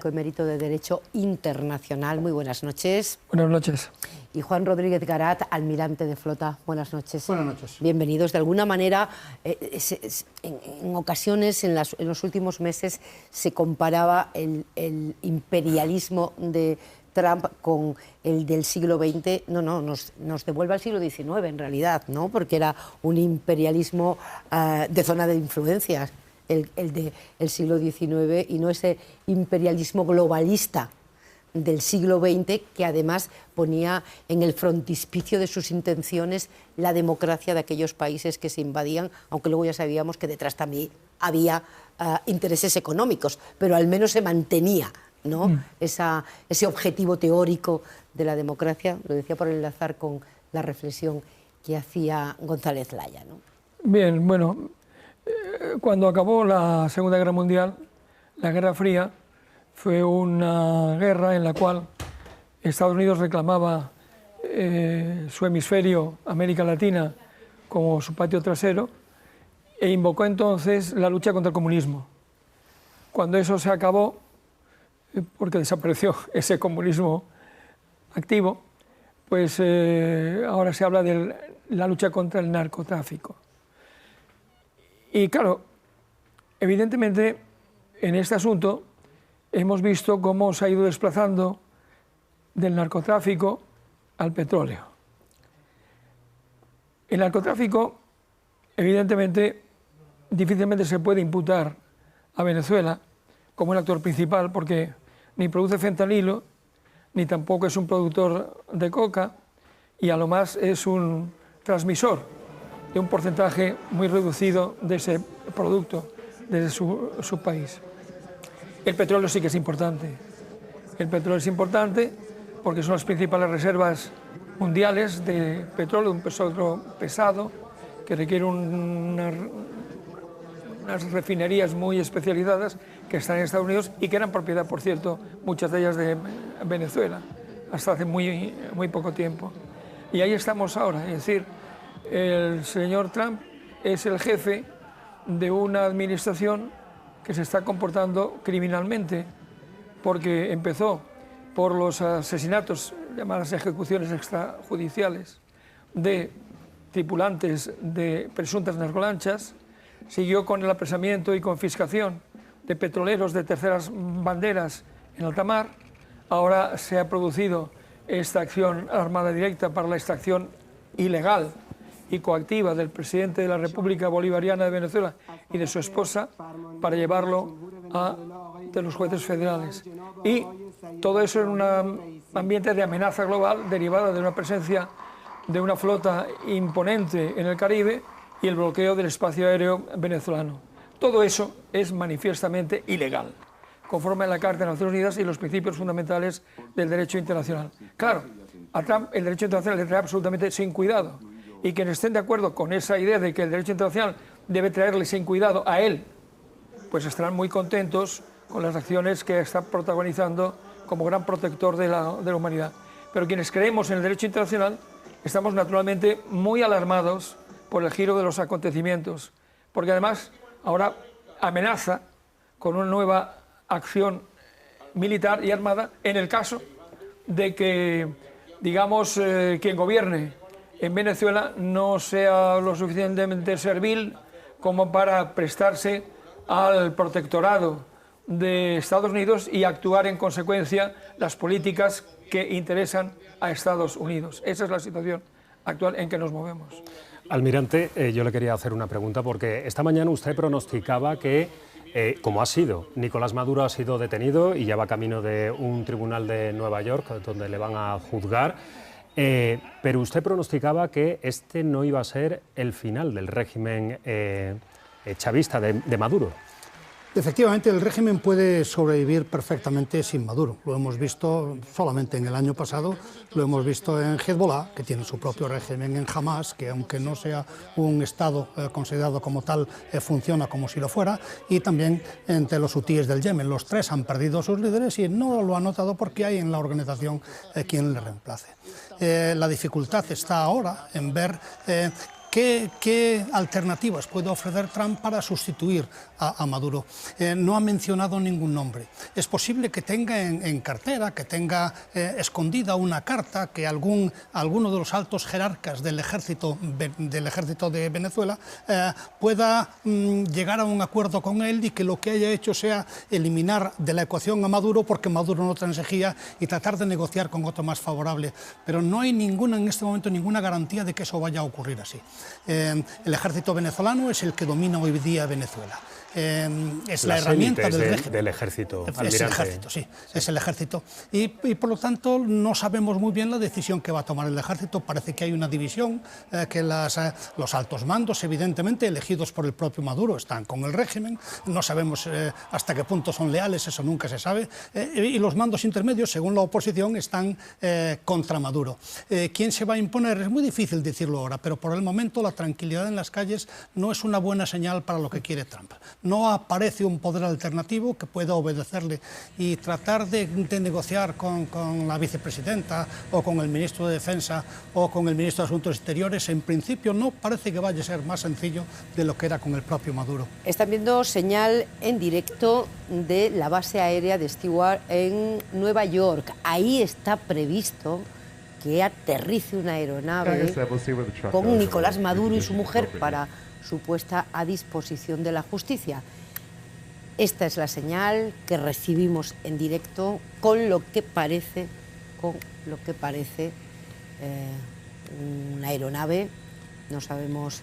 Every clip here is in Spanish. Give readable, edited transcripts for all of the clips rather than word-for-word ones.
Emérito de Derecho Internacional. Muy buenas noches. Buenas noches. Y Juan Rodríguez Garat, almirante de flota. Buenas noches. Buenas noches. Bienvenidos. De alguna manera, en ocasiones, en los últimos meses, se comparaba el imperialismo de Trump con el del siglo XX. Nos devuelve al siglo XIX, en realidad, ¿no? Porque era un imperialismo de zona de influencias. El del siglo XIX y no ese imperialismo globalista del siglo XX que además ponía en el frontispicio de sus intenciones la democracia de aquellos países que se invadían, aunque luego ya sabíamos que detrás también había intereses económicos, pero al menos se mantenía, ¿no? Ese objetivo teórico de la democracia. Lo decía por enlazar con la reflexión que hacía González Laya, ¿no? Bien, bueno, cuando acabó la Segunda Guerra Mundial, la Guerra Fría fue una guerra en la cual Estados Unidos reclamaba su hemisferio, América Latina, como su patio trasero, e invocó entonces la lucha contra el comunismo. Cuando eso se acabó, porque desapareció ese comunismo activo, pues ahora se habla de la lucha contra el narcotráfico. Y claro, evidentemente en este asunto hemos visto cómo se ha ido desplazando del narcotráfico al petróleo. El narcotráfico, evidentemente, difícilmente se puede imputar a Venezuela como el actor principal, porque ni produce fentanilo, ni tampoco es un productor de coca, y a lo más es un transmisor de un porcentaje muy reducido de ese producto desde su país. El petróleo sí que es importante. El petróleo es importante porque son las principales reservas mundiales de petróleo, un petróleo pesado que requiere unas refinerías muy especializadas que están en Estados Unidos y que eran propiedad, por cierto, muchas de ellas de Venezuela, hasta hace muy poco tiempo. Y ahí estamos ahora, es decir, el señor Trump es el jefe de una administración que se está comportando criminalmente, porque empezó por los asesinatos, llamadas ejecuciones extrajudiciales, de tripulantes de presuntas narcolanchas, siguió con el apresamiento y confiscación de petroleros de terceras banderas en alta mar. Ahora se ha producido esta acción armada directa para la extracción ilegal y coactiva del presidente de la República Bolivariana de Venezuela y de su esposa para llevarlo ante los jueces federales. Y todo eso en un ambiente de amenaza global derivada de una presencia de una flota imponente en el Caribe y el bloqueo del espacio aéreo venezolano. Todo eso es manifiestamente ilegal, conforme a la Carta de las Naciones Unidas y los principios fundamentales del derecho internacional. Claro, a Trump el derecho internacional le trae absolutamente sin cuidado. Y quienes estén de acuerdo con esa idea de que el derecho internacional debe traerle sin cuidado a él, pues estarán muy contentos con las acciones que está protagonizando como gran protector de la humanidad. Pero quienes creemos en el derecho internacional estamos naturalmente muy alarmados por el giro de los acontecimientos, porque además ahora amenaza con una nueva acción militar y armada en el caso de que, digamos, quien gobierne en Venezuela no sea lo suficientemente servil como para prestarse al protectorado de Estados Unidos y actuar en consecuencia las políticas que interesan a Estados Unidos. Esa es la situación actual en que nos movemos. Almirante, yo le quería hacer una pregunta porque esta mañana usted pronosticaba que, como ha sido, Nicolás Maduro ha sido detenido y ya va camino de un tribunal de Nueva York donde le van a juzgar. Pero usted pronosticaba que este no iba a ser el final del régimen chavista de Maduro. Efectivamente, el régimen puede sobrevivir perfectamente sin Maduro. Lo hemos visto solamente en el año pasado, lo hemos visto en Hezbollah, que tiene su propio régimen, en Hamas, que aunque no sea un Estado considerado como tal, funciona como si lo fuera, y también entre los hutíes del Yemen. Los tres han perdido a sus líderes y no lo ha notado porque hay en la organización quien le reemplace. La dificultad está ahora en ver ¿qué alternativas puede ofrecer Trump para sustituir a Maduro? No ha mencionado ningún nombre. Es posible que tenga en cartera, que tenga escondida una carta, que alguno de los altos jerarcas del ejército de Venezuela pueda llegar a un acuerdo con él y que lo que haya hecho sea eliminar de la ecuación a Maduro porque Maduro no transegía y tratar de negociar con otro más favorable. Pero no hay en este momento ninguna garantía de que eso vaya a ocurrir así. El ejército venezolano es el que domina hoy día Venezuela. Es la herramienta del ejército. Es el ejército, sí, es el ejército. Y por lo tanto no sabemos muy bien la decisión que va a tomar el ejército. Parece que hay una división, que los altos mandos, evidentemente, elegidos por el propio Maduro, están con el régimen. No sabemos hasta qué punto son leales, eso nunca se sabe. Y los mandos intermedios, según la oposición, están contra Maduro. ¿Quién se va a imponer? Es muy difícil decirlo ahora, pero por el momento la tranquilidad en las calles no es una buena señal para lo que quiere Trump. No aparece un poder alternativo que pueda obedecerle, y tratar de negociar con la vicepresidenta o con el ministro de Defensa o con el ministro de Asuntos Exteriores, en principio no parece que vaya a ser más sencillo de lo que era con el propio Maduro. Están viendo señal en directo de la base aérea de Stewart en Nueva York. Ahí está previsto que aterrice una aeronave con Nicolás Maduro y su mujer para su puesta a disposición de la justicia. Esta es la señal que recibimos en directo con lo que parece una aeronave. No sabemos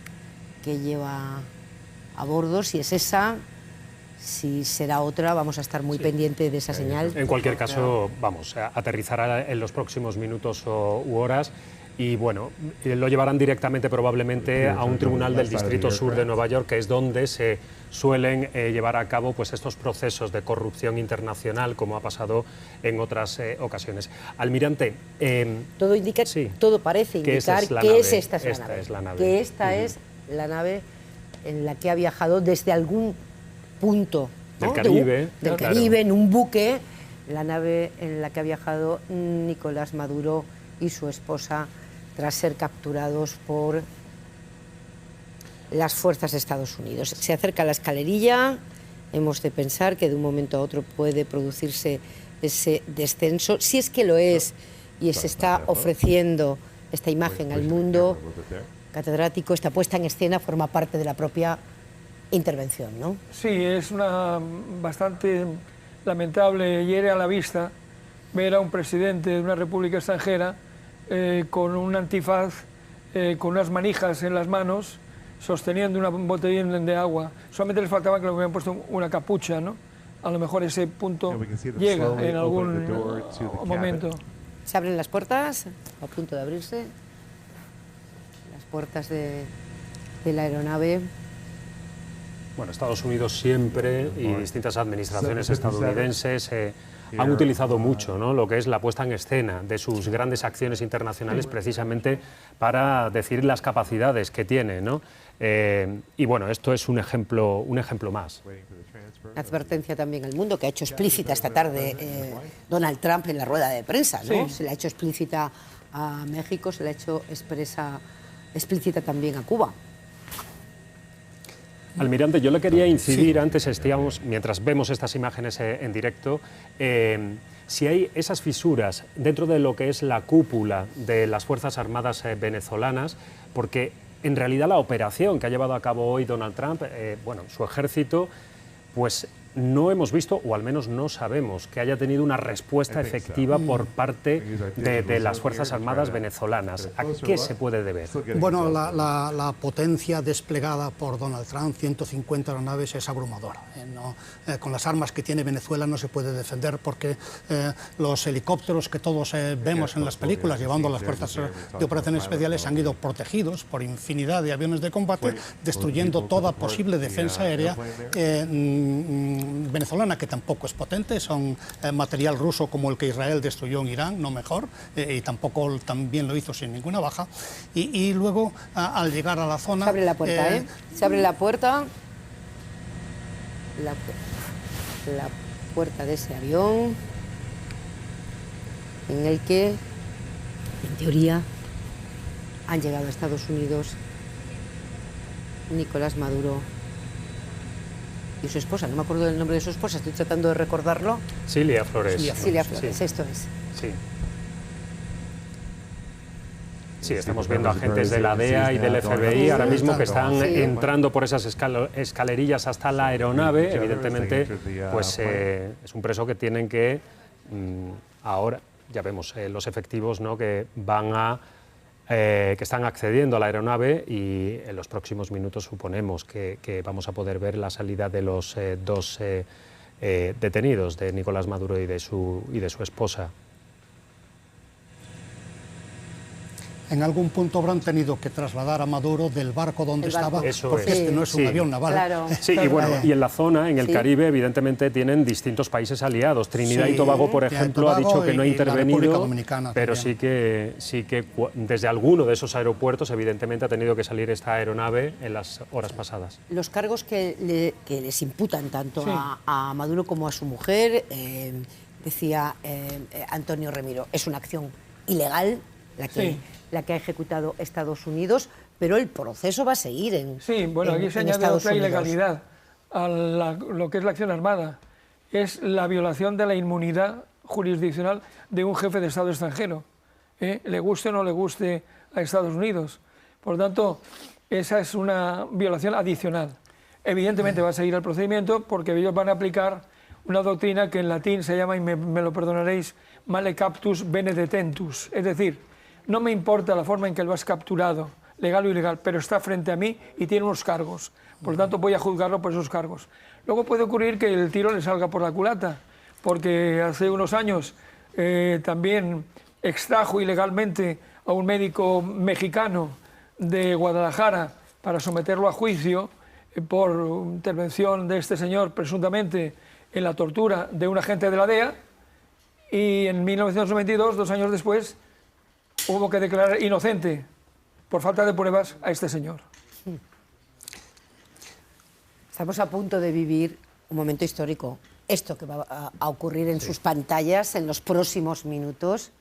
qué lleva a bordo, si es esa, si será otra. Vamos a estar muy pendiente de esa señal. En cualquier caso, vamos, aterrizará en los próximos minutos u horas. Y bueno, lo llevarán directamente probablemente a un tribunal del Distrito Sur de Nueva York, que es donde se suelen llevar a cabo pues estos procesos de corrupción internacional, como ha pasado en otras ocasiones. Almirante, todo indica, sí, todo parece indicar que esta es la nave. Que esta es la nave en la que ha viajado desde algún punto, ¿no?, del Caribe, en un buque, la nave en la que ha viajado Nicolás Maduro y su esposa, tras ser capturados por las fuerzas de Estados Unidos. Se acerca la escalerilla, hemos de pensar que de un momento a otro puede producirse ese descenso, si es que lo es, y se está ofreciendo esta imagen al mundo. Catedrático, esta puesta en escena forma parte de la propia intervención, ¿no? Sí, es bastante lamentable, hiere a la vista ver a un presidente de una república extranjera con un antifaz, con unas manijas en las manos, sosteniendo una botellín de agua. Solamente les faltaba que le hubieran puesto una capucha, ¿no? A lo mejor ese punto llega en algún momento. Se abren las puertas, a punto de abrirse, las puertas de la aeronave. Bueno, Estados Unidos siempre y distintas administraciones estadounidenses han utilizado mucho, ¿no?, lo que es la puesta en escena de sus grandes acciones internacionales, precisamente para decir las capacidades que tiene, ¿no? Y bueno, esto es un ejemplo más. Advertencia también al mundo que ha hecho explícita esta tarde Donald Trump en la rueda de prensa, ¿no? Sí. Se la ha hecho explícita a México, se la ha hecho explícita también a Cuba. Almirante, yo le quería incidir, antes mientras vemos estas imágenes en directo, si hay esas fisuras dentro de lo que es la cúpula de las Fuerzas Armadas venezolanas, porque en realidad la operación que ha llevado a cabo hoy Donald Trump, bueno, su ejército, pues no hemos visto, o al menos no sabemos, que haya tenido una respuesta efectiva por parte de las Fuerzas Armadas venezolanas. ¿A qué se puede deber? Bueno, la potencia desplegada por Donald Trump, 150 aeronaves, es abrumadora. Con las armas que tiene Venezuela no se puede defender, porque los helicópteros que todos vemos en las películas, llevando a las fuerzas de operaciones especiales, han ido protegidos por infinidad de aviones de combate, destruyendo toda posible defensa aérea venezolana, que tampoco es potente. Son material ruso como el que Israel destruyó en Irán, no mejor, y también lo hizo sin ninguna baja. Y luego, al llegar a la zona... Se abre la puerta, Se abre la puerta. La puerta de ese avión, en el que, en teoría, han llegado a Estados Unidos Nicolás Maduro y su esposa, no me acuerdo del nombre de su esposa, estoy tratando de recordarlo. Cilia Flores. Cilia Flores, Sí. esto es. Sí. Sí, estamos viendo agentes de la DEA y del FBI ahora mismo que están entrando por esas escalerillas hasta la aeronave. Evidentemente, pues es un preso que tienen que ahora, ya vemos los efectivos, ¿no?, que van a que están accediendo a la aeronave, y en los próximos minutos suponemos que vamos a poder ver la salida de los dos detenidos, de Nicolás Maduro y de su esposa. En algún punto habrán tenido que trasladar a Maduro del barco donde estaba, porque es. este no es un avión naval. Claro. Sí, y bueno, y en la zona, en el Caribe, evidentemente tienen distintos países aliados. Trinidad y Tobago, por ejemplo, ha dicho que no ha intervenido, pero sí que desde alguno de esos aeropuertos, evidentemente, ha tenido que salir esta aeronave en las horas pasadas. Los cargos que les imputan tanto a Maduro como a su mujer, decía Antonio Remiro, es una acción ilegal la que ha ejecutado Estados Unidos, pero el proceso va a seguir en Sí, bueno, aquí se añade otra ilegalidad a lo que es la acción armada. Es la violación de la inmunidad jurisdiccional de un jefe de Estado extranjero, le guste o no le guste a Estados Unidos. Por lo tanto, esa es una violación adicional. Evidentemente va a seguir el procedimiento, porque ellos van a aplicar una doctrina que en latín se llama, y me lo perdonaréis, male captus bene detentus, es decir, no me importa la forma en que lo has capturado, legal o ilegal, pero está frente a mí y tiene unos cargos. Por lo tanto, voy a juzgarlo por esos cargos. Luego puede ocurrir que el tiro le salga por la culata, porque hace unos años también extrajo ilegalmente a un médico mexicano de Guadalajara para someterlo a juicio por intervención de este señor, presuntamente, en la tortura de un agente de la DEA, y en 1992, 2 años después, hubo que declarar inocente por falta de pruebas a este señor. Estamos a punto de vivir un momento histórico. Esto que va a ocurrir en sus pantallas en los próximos minutos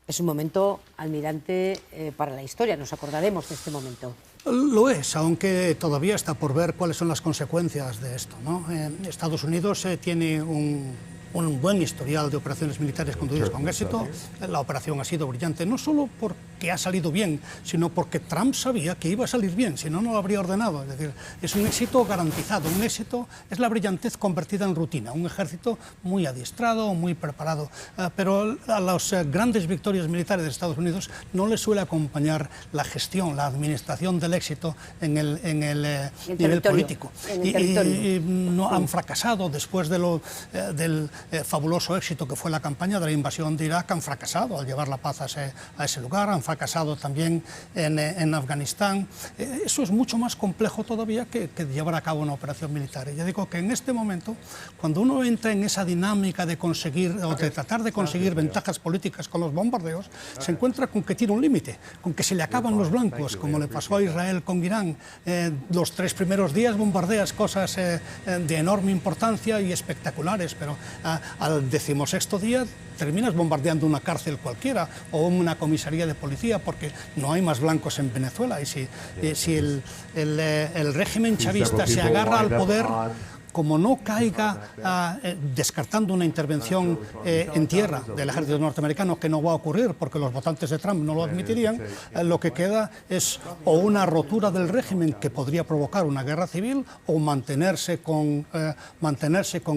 es un momento, almirante, para la historia. Nos acordaremos de este momento. Lo es, aunque todavía está por ver cuáles son las consecuencias de esto, ¿no? Estados Unidos tiene un buen historial de operaciones militares conducidas con éxito. La operación ha sido brillante, no solo porque ha salido bien, sino porque Trump sabía que iba a salir bien, si no, no lo habría ordenado. Es decir, es un éxito garantizado, un éxito es la brillantez convertida en rutina, un ejército muy adiestrado, muy preparado, pero a las grandes victorias militares de Estados Unidos no le suele acompañar la gestión, la administración del éxito en el nivel político. Y no han fracasado después de del fabuloso éxito que fue la campaña de la invasión de Irak, han fracasado al llevar la paz a ese lugar, han fracasado también en Afganistán. Eso es mucho más complejo todavía que llevar a cabo una operación militar. Y yo digo que en este momento, cuando uno entra en esa dinámica de conseguir o de tratar de conseguir ventajas políticas con los bombardeos, se encuentra con que tiene un límite, con que se le acaban los blancos, como le pasó a Israel con Irán. Los 3 primeros días bombardeas cosas de enorme importancia y espectaculares, pero al 16º día terminas bombardeando una cárcel cualquiera o una comisaría de policía, porque no hay más blancos en Venezuela. Y si el régimen chavista se agarra al poder, como no caiga descartando una intervención en tierra del ejército norteamericano, que no va a ocurrir porque los votantes de Trump no lo admitirían, lo que queda es o una rotura del régimen que podría provocar una guerra civil, o mantenerse con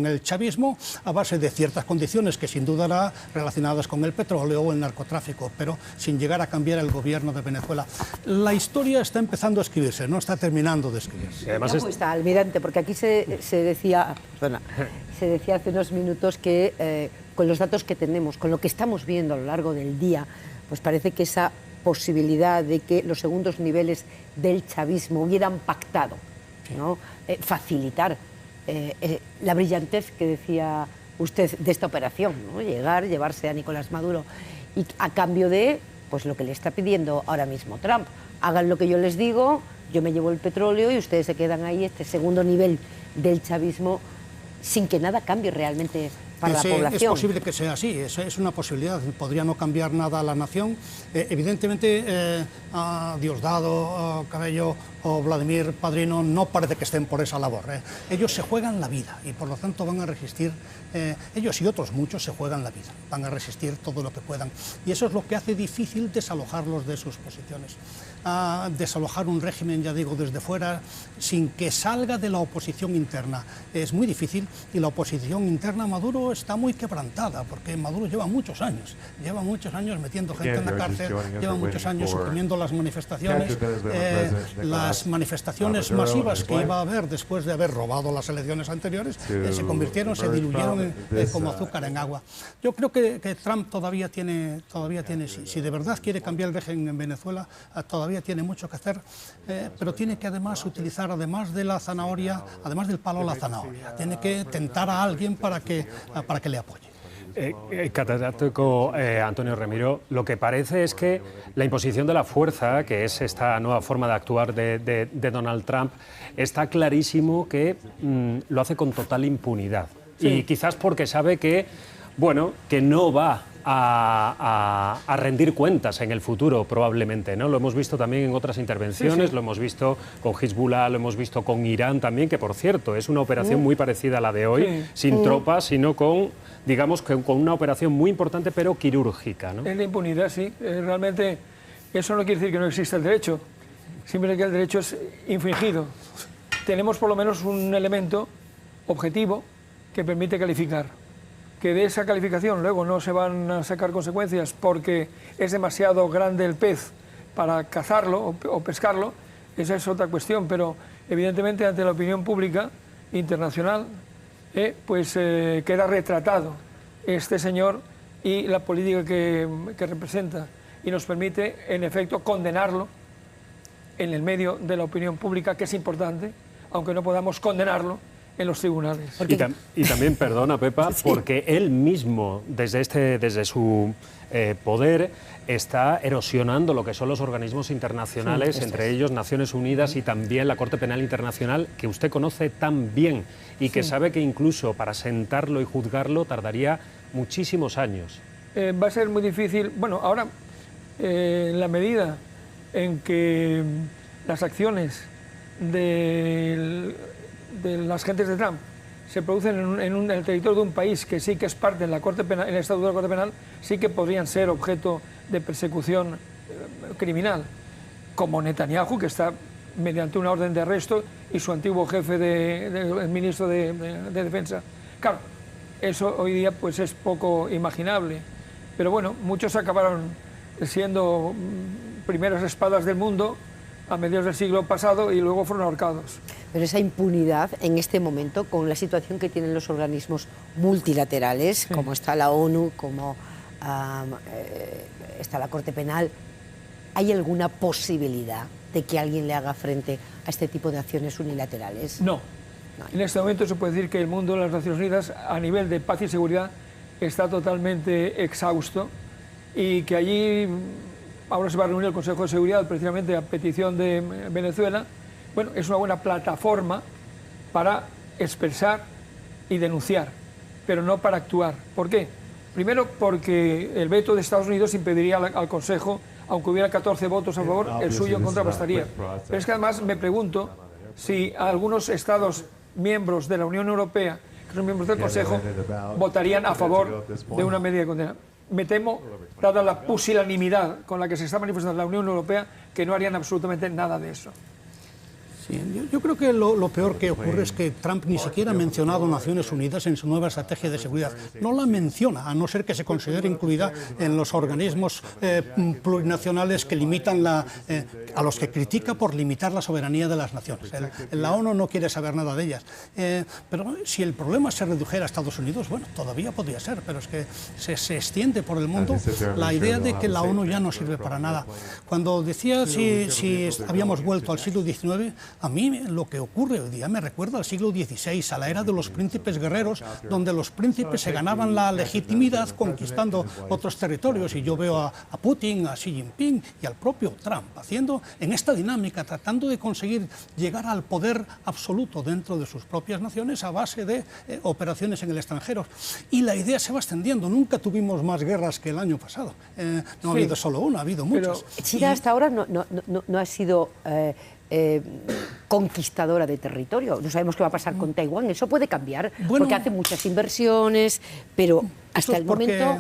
el chavismo a base de ciertas condiciones que sin duda hará relacionadas con el petróleo o el narcotráfico, pero sin llegar a cambiar el gobierno de Venezuela. La historia está empezando a escribirse, no está terminando de escribirse. Además está, almirante, porque aquí se decía hace unos minutos que con los datos que tenemos, con lo que estamos viendo a lo largo del día, pues parece que esa posibilidad de que los segundos niveles del chavismo hubieran pactado, ¿no? Facilitar la brillantez que decía usted de esta operación, ¿no? Llevarse a Nicolás Maduro, y a cambio de pues lo que le está pidiendo ahora mismo Trump: hagan lo que yo les digo, yo me llevo el petróleo y ustedes se quedan ahí, este segundo nivel del chavismo, sin que nada cambie realmente para la población. Es posible que sea así, es una posibilidad, podría no cambiar nada a la nación. Evidentemente, a Diosdado Cabello o Vladimir Padrino no parece que estén por esa labor. Ellos se juegan la vida y por lo tanto van a resistir, ellos y otros muchos se juegan la vida, van a resistir todo lo que puedan. Y eso es lo que hace difícil desalojarlos de sus posiciones. Desalojar un régimen, ya digo, desde fuera, sin que salga de la oposición interna, es muy difícil, y la oposición interna a Maduro está muy quebrantada, porque Maduro lleva muchos años metiendo gente en la cárcel, lleva muchos años suprimiendo las manifestaciones masivas que iba a haber después de haber robado las elecciones anteriores, se convirtieron, se diluyeron como azúcar en agua. Yo creo que Trump todavía tiene si de verdad quiere cambiar el régimen en Venezuela, todavía tiene mucho que hacer, pero tiene que además utilizar, además de la zanahoria, además del palo, la zanahoria. Tiene que tentar a alguien para que le apoye. Catedrático Antonio Remiro, lo que parece es que la imposición de la fuerza, que es esta nueva forma de actuar de Donald Trump, está clarísimo que lo hace con total impunidad. Sí. Y quizás porque sabe que, bueno, que no va a rendir cuentas en el futuro, probablemente, ¿no? Lo hemos visto también en otras intervenciones, lo hemos visto con Hezbollah, lo hemos visto con Irán también, que por cierto es una operación muy parecida a la de hoy, sin tropas, sino con, digamos, con una operación muy importante pero quirúrgica, ¿no? Es la impunidad, sí. Realmente eso no quiere decir que no exista el derecho, simplemente que el derecho es infringido. Tenemos por lo menos un elemento objetivo que permite calificar. Que de esa calificación luego no se van a sacar consecuencias porque es demasiado grande el pez para cazarlo o pescarlo, esa es otra cuestión, pero evidentemente ante la opinión pública internacional queda retratado este señor y la política que representa, y nos permite en efecto condenarlo en el medio de la opinión pública, que es importante, aunque no podamos condenarlo en los tribunales. Y también, perdona Pepa, porque él mismo, desde su poder, está erosionando lo que son los organismos internacionales, entre ellos Naciones Unidas y también la Corte Penal Internacional, que usted conoce tan bien y que sabe que incluso para sentarlo y juzgarlo tardaría muchísimos años. Va a ser muy difícil. Bueno, ahora, en la medida en que las acciones de las gentes de Trump se producen en el territorio de un país que sí que es parte en la Corte Penal, en el Estatuto de la Corte Penal, sí que podrían ser objeto de persecución criminal, como Netanyahu, que está mediante una orden de arresto, y su antiguo jefe el ministro de Defensa. Claro, eso hoy día pues es poco imaginable, pero bueno, muchos acabaron siendo primeras espadas del mundo a mediados del siglo pasado y luego fueron ahorcados. Pero esa impunidad en este momento, con la situación que tienen los organismos multilaterales, como está la ONU, como está la Corte Penal, ¿hay alguna posibilidad de que alguien le haga frente a este tipo de acciones unilaterales? No. En este momento se puede decir que el mundo de las Naciones Unidas, a nivel de paz y seguridad, está totalmente exhausto, y que allí ahora se va a reunir el Consejo de Seguridad precisamente a petición de Venezuela. Bueno, es una buena plataforma para expresar y denunciar, pero no para actuar. ¿Por qué? Primero, porque el veto de Estados Unidos impediría al Consejo, aunque hubiera 14 votos a favor, el suyo en contra bastaría. Pero es que además me pregunto si algunos Estados miembros de la Unión Europea, que son miembros del Consejo, votarían a favor de una medida de condena. Me temo, dada la pusilanimidad con la que se está manifestando la Unión Europea, que no harían absolutamente nada de eso. Sí, yo creo que lo peor que ocurre es que Trump ni siquiera ha mencionado Naciones Unidas en su nueva estrategia de seguridad. No la menciona, a no ser que se considere incluida en los organismos plurinacionales que limitan a los que critica por limitar la soberanía de las naciones. La ONU no quiere saber nada de ellas. Pero si el problema se redujera a Estados Unidos, bueno, todavía podría ser, pero es que se extiende por el mundo la idea de que la ONU ya no sirve para nada. Cuando decía si habíamos vuelto al siglo XIX, a mí lo que ocurre hoy día me recuerda al siglo XVI, a la era de los príncipes guerreros, donde los príncipes se ganaban la legitimidad conquistando otros territorios, y yo veo a Putin, a Xi Jinping y al propio Trump haciendo en esta dinámica, tratando de conseguir llegar al poder absoluto dentro de sus propias naciones a base de operaciones en el extranjero. Y la idea se va extendiendo. Nunca tuvimos más guerras que el año pasado. No ha habido solo una, ha habido muchas. China hasta ahora no ha sido conquistadora de territorio. No sabemos qué va a pasar con Taiwán, eso puede cambiar, porque hace muchas inversiones, pero hasta el momento...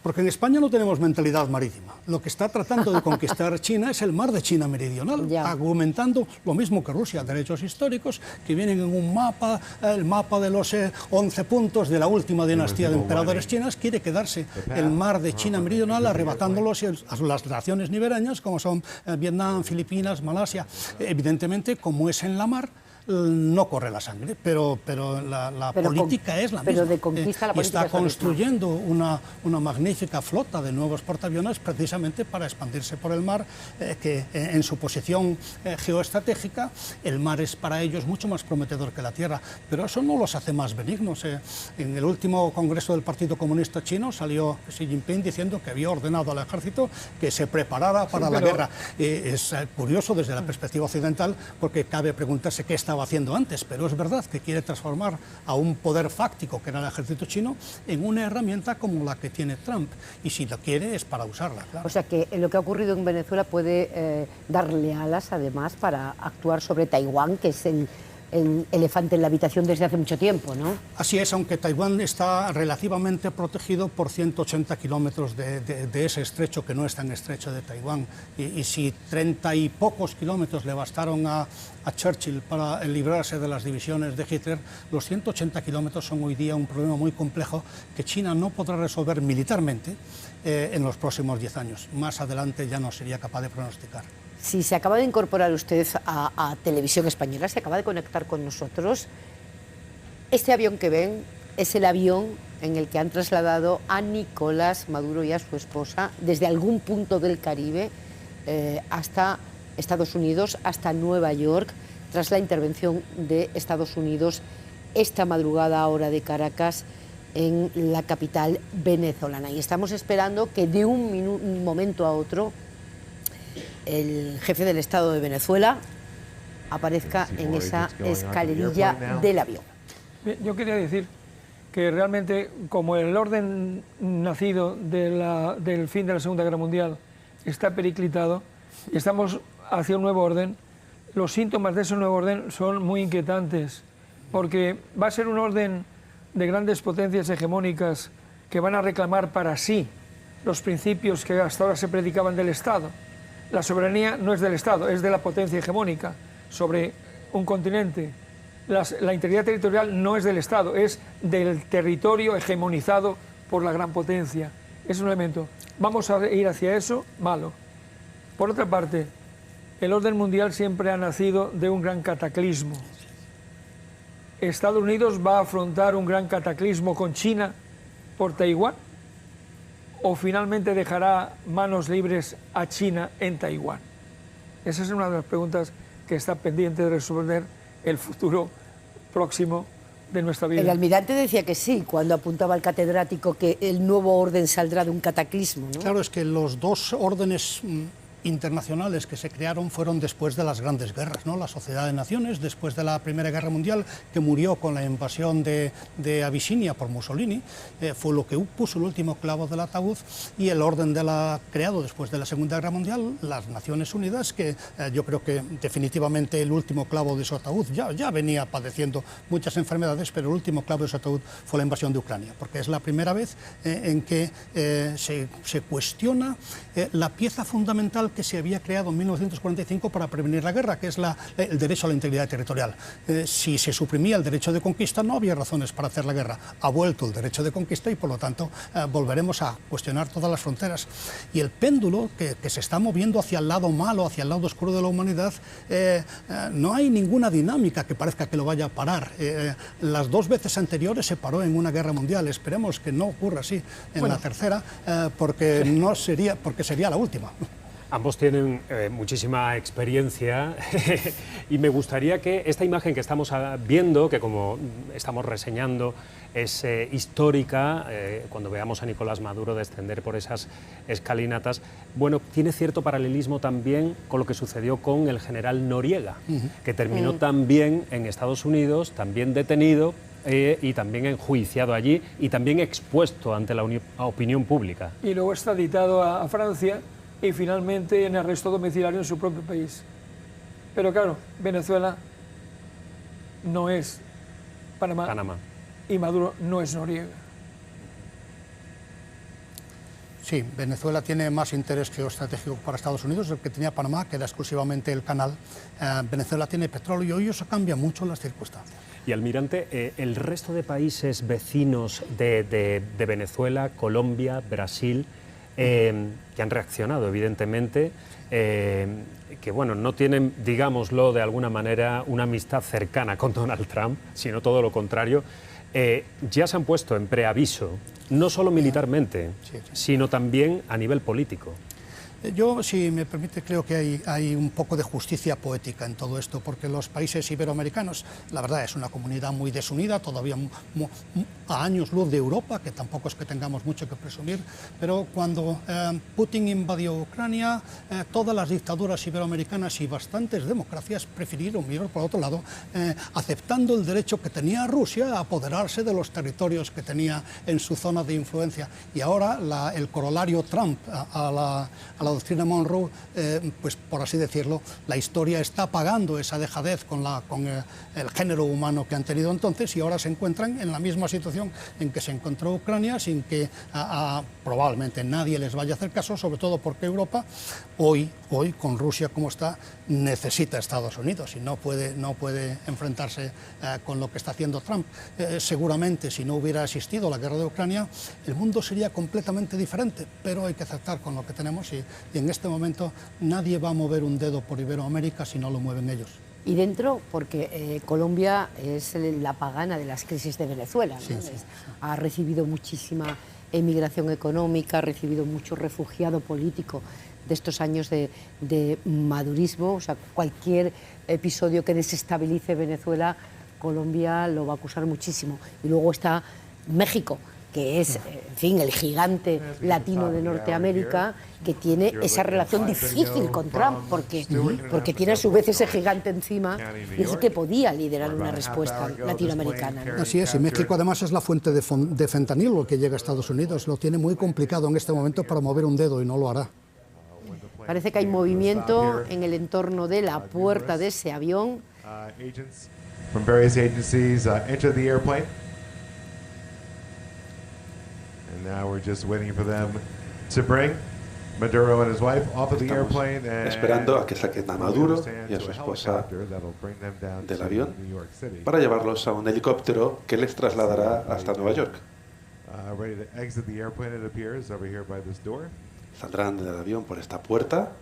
Porque en España no tenemos mentalidad marítima. Lo que está tratando de conquistar China es el mar de China meridional, argumentando lo mismo que Rusia, derechos históricos, que vienen en un mapa, el mapa de los 11 puntos de la última dinastía de emperadores chinos, quiere quedarse el mar de China meridional, arrebatándolos a las naciones ribereñas, como son Vietnam, Filipinas, Malasia. Evidentemente, como es en la mar, no corre la sangre, pero la política es la misma. Pero de conquista la política está construyendo una magnífica flota de nuevos portaaviones precisamente para expandirse por el mar, que en su posición geoestratégica el mar es para ellos mucho más prometedor que la tierra, pero eso no los hace más benignos. En el último congreso del Partido Comunista Chino salió Xi Jinping diciendo que había ordenado al ejército que se preparara para la guerra. Es curioso desde la perspectiva occidental, porque cabe preguntarse qué estaba haciendo antes, pero es verdad que quiere transformar a un poder fáctico, que era el ejército chino, en una herramienta como la que tiene Trump, y si lo quiere es para usarla, claro. O sea que lo que ha ocurrido en Venezuela puede darle alas además para actuar sobre Taiwán, que es el elefante en la habitación desde hace mucho tiempo, ¿no? Así es, aunque Taiwán está relativamente protegido por 180 kilómetros de ese estrecho, que no es tan estrecho de Taiwán, y si 30 y pocos kilómetros le bastaron a Churchill para librarse de las divisiones de Hitler, los 180 kilómetros son hoy día un problema muy complejo que China no podrá resolver militarmente en los próximos 10 años. Más adelante ya no sería capaz de pronosticar. Si se acaba de incorporar usted a Televisión Española, se acaba de conectar con nosotros, este avión que ven es el avión en el que han trasladado a Nicolás Maduro y a su esposa desde algún punto del Caribe hasta Estados Unidos, hasta Nueva York, tras la intervención de Estados Unidos esta madrugada, hora de Caracas, en la capital venezolana. Y estamos esperando que de un momento a otro el jefe del Estado de Venezuela aparezca en esa escalerilla del avión. Yo quería decir que realmente, como el orden nacido del fin de la Segunda Guerra Mundial está periclitado y estamos hacia un nuevo orden, los síntomas de ese nuevo orden son muy inquietantes, porque va a ser un orden de grandes potencias hegemónicas que van a reclamar para sí los principios que hasta ahora se predicaban del Estado. La soberanía no es del Estado, es de la potencia hegemónica sobre un continente. La integridad territorial no es del Estado, es del territorio hegemonizado por la gran potencia. Es un elemento. Vamos a ir hacia eso, malo. Por otra parte, el orden mundial siempre ha nacido de un gran cataclismo. Estados Unidos va a afrontar un gran cataclismo con China por Taiwán, o finalmente dejará manos libres a China en Taiwán. Esa es una de las preguntas que está pendiente de resolver el futuro próximo de nuestra vida. El almirante decía que sí, cuando apuntaba al catedrático que el nuevo orden saldrá de un cataclismo, ¿no? Claro, es que los dos órdenes internacionales que se crearon fueron después de las grandes guerras, ¿no? La Sociedad de Naciones, después de la Primera Guerra Mundial, que murió con la invasión de Abisinia por Mussolini, fue lo que puso el último clavo del ataúd, y el orden creado después de la Segunda Guerra Mundial, las Naciones Unidas, que yo creo que definitivamente el último clavo de su ataúd, ya venía padeciendo muchas enfermedades, pero el último clavo de su ataúd fue la invasión de Ucrania, porque es la primera vez en que se cuestiona la pieza fundamental que se había creado en 1945 para prevenir la guerra, que es el derecho a la integridad territorial. Si se suprimía el derecho de conquista, no había razones para hacer la guerra. Ha vuelto el derecho de conquista y, por lo tanto, volveremos a cuestionar todas las fronteras. Y el péndulo que se está moviendo hacia el lado malo, hacia el lado oscuro de la humanidad, no hay ninguna dinámica que parezca que lo vaya a parar. Las dos veces anteriores se paró en una guerra mundial. Esperemos que no ocurra así en la tercera, porque sería la última. Ambos tienen muchísima experiencia y me gustaría que esta imagen que estamos viendo, que como estamos reseñando es histórica, cuando veamos a Nicolás Maduro descender por esas escalinatas, bueno, tiene cierto paralelismo también con lo que sucedió con el general Noriega, que terminó también en Estados Unidos, también detenido y también enjuiciado allí y también expuesto ante la opinión pública. Y luego extraditado a Francia y finalmente en arresto domiciliario en su propio país. Pero claro, Venezuela no es Panamá. Y Maduro no es Noriega. Sí, Venezuela tiene más interés geoestratégico para Estados Unidos, el que tenía Panamá, que era exclusivamente el canal. Venezuela tiene petróleo y eso cambia mucho las circunstancias. Y almirante, el resto de países vecinos de Venezuela, Colombia, Brasil, que han reaccionado evidentemente, que bueno, no tienen, digámoslo de alguna manera, una amistad cercana con Donald Trump, sino todo lo contrario, ya se han puesto en preaviso, no solo militarmente, sino también a nivel político. Yo, si me permite, creo que hay un poco de justicia poética en todo esto, porque los países iberoamericanos, la verdad, es una comunidad muy desunida, todavía a años luz de Europa, que tampoco es que tengamos mucho que presumir, pero cuando Putin invadió Ucrania, todas las dictaduras iberoamericanas y bastantes democracias prefirieron mirar por otro lado, aceptando el derecho que tenía Rusia a apoderarse de los territorios que tenía en su zona de influencia. Y ahora el corolario Trump a la doctrina Monroe, pues por así decirlo, la historia está pagando esa dejadez con el género humano que han tenido entonces, y ahora se encuentran en la misma situación en que se encontró Ucrania, sin que probablemente nadie les vaya a hacer caso, sobre todo porque Europa hoy con Rusia como está, necesita a Estados Unidos y no puede enfrentarse con lo que está haciendo Trump. Seguramente, si no hubiera existido la guerra de Ucrania, el mundo sería completamente diferente, pero hay que aceptar con lo que tenemos y en este momento nadie va a mover un dedo por Iberoamérica si no lo mueven ellos. Y dentro, porque Colombia es la pagana de las crisis de Venezuela, ¿no? Sí, sí. Ha recibido muchísima emigración económica, ha recibido mucho refugiado político de estos años de madurismo. O sea, cualquier episodio que desestabilice Venezuela, Colombia lo va a acusar muchísimo. Y luego está México, que es, en fin, el gigante latino de Norteamérica, que tiene esa relación difícil con Trump, porque tiene a su vez ese gigante encima, y es el que podía liderar una respuesta latinoamericana, ¿no? Así es, y México además es la fuente de fentanilo que llega a Estados Unidos. Lo tiene muy complicado en este momento para mover un dedo y no lo hará. Parece que hay movimiento en el entorno de la puerta de ese avión. From various agencies enter the airplane. And now we're just waiting for them to bring Maduro and his wife off of the airplane. Esperando a que saquen a Maduro y a su esposa del avión para llevarlos a un helicóptero que les trasladará hasta Nueva York. Ready to exit the airplane, it appears, over here by this door. Saldrán del avión por esta puerta.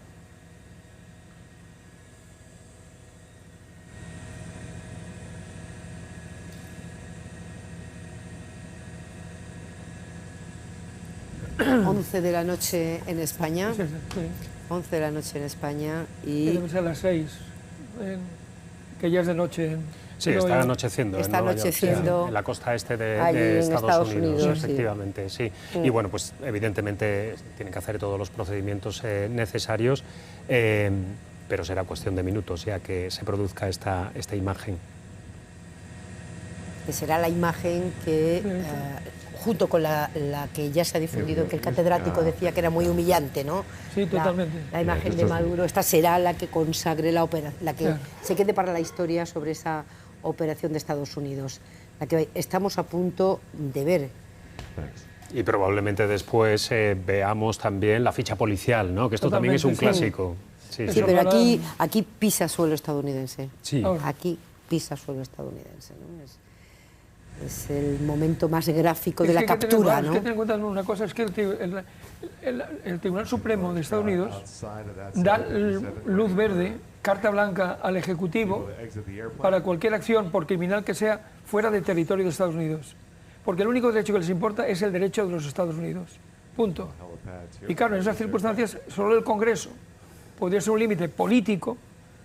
...11 de la noche en España. Sí, sí, sí. 11 de la noche en España y... Debe ser a las 6, que ya es de noche. Sí, está anocheciendo. Está en Nueva York, anocheciendo en la costa este allí de en Estados Unidos, sí. efectivamente, sí. Y bueno, pues evidentemente tienen que hacer todos los procedimientos necesarios, pero será cuestión de minutos ya que se produzca esta imagen. Que será la imagen que, junto con la que ya se ha difundido, que el catedrático decía que era muy humillante, ¿no? Sí, totalmente. La imagen de Maduro, esta será la que consagre la operación, la que se quede para la historia sobre esa operación de Estados Unidos, la que estamos a punto de ver. Y probablemente después veamos también la ficha policial, ¿no? Que esto también es un clásico. Sí, Sí, pero aquí pisa suelo estadounidense. Sí. Aquí pisa suelo estadounidense, ¿no? Es el momento más gráfico de la captura, ¿no? Es que ten en cuenta una cosa, es que el Tribunal Supremo de Estados Unidos da luz verde, carta blanca al Ejecutivo para cualquier acción, por criminal que sea, fuera del territorio de Estados Unidos. Porque el único derecho que les importa es el derecho de los Estados Unidos. Punto. Y claro, en esas circunstancias, solo el Congreso podría ser un límite político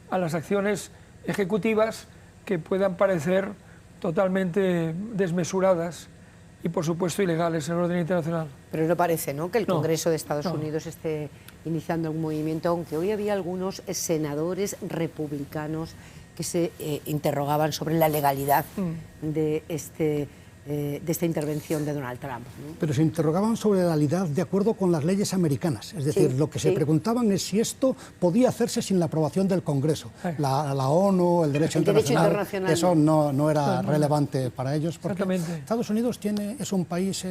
a las acciones ejecutivas que puedan parecer totalmente desmesuradas y, por supuesto, ilegales en el orden internacional. Pero no parece, ¿no?, que el Congreso de Estados Unidos esté iniciando un movimiento, aunque hoy había algunos senadores republicanos que se interrogaban sobre la legalidad de este de esta intervención de Donald Trump, ¿no? Pero se interrogaban sobre la legalidad de acuerdo con las leyes americanas. Es decir, Sí, lo que se preguntaban es si esto podía hacerse sin la aprobación del Congreso. La ONU, el derecho internacional, eso no era relevante para ellos. Porque Estados Unidos es un país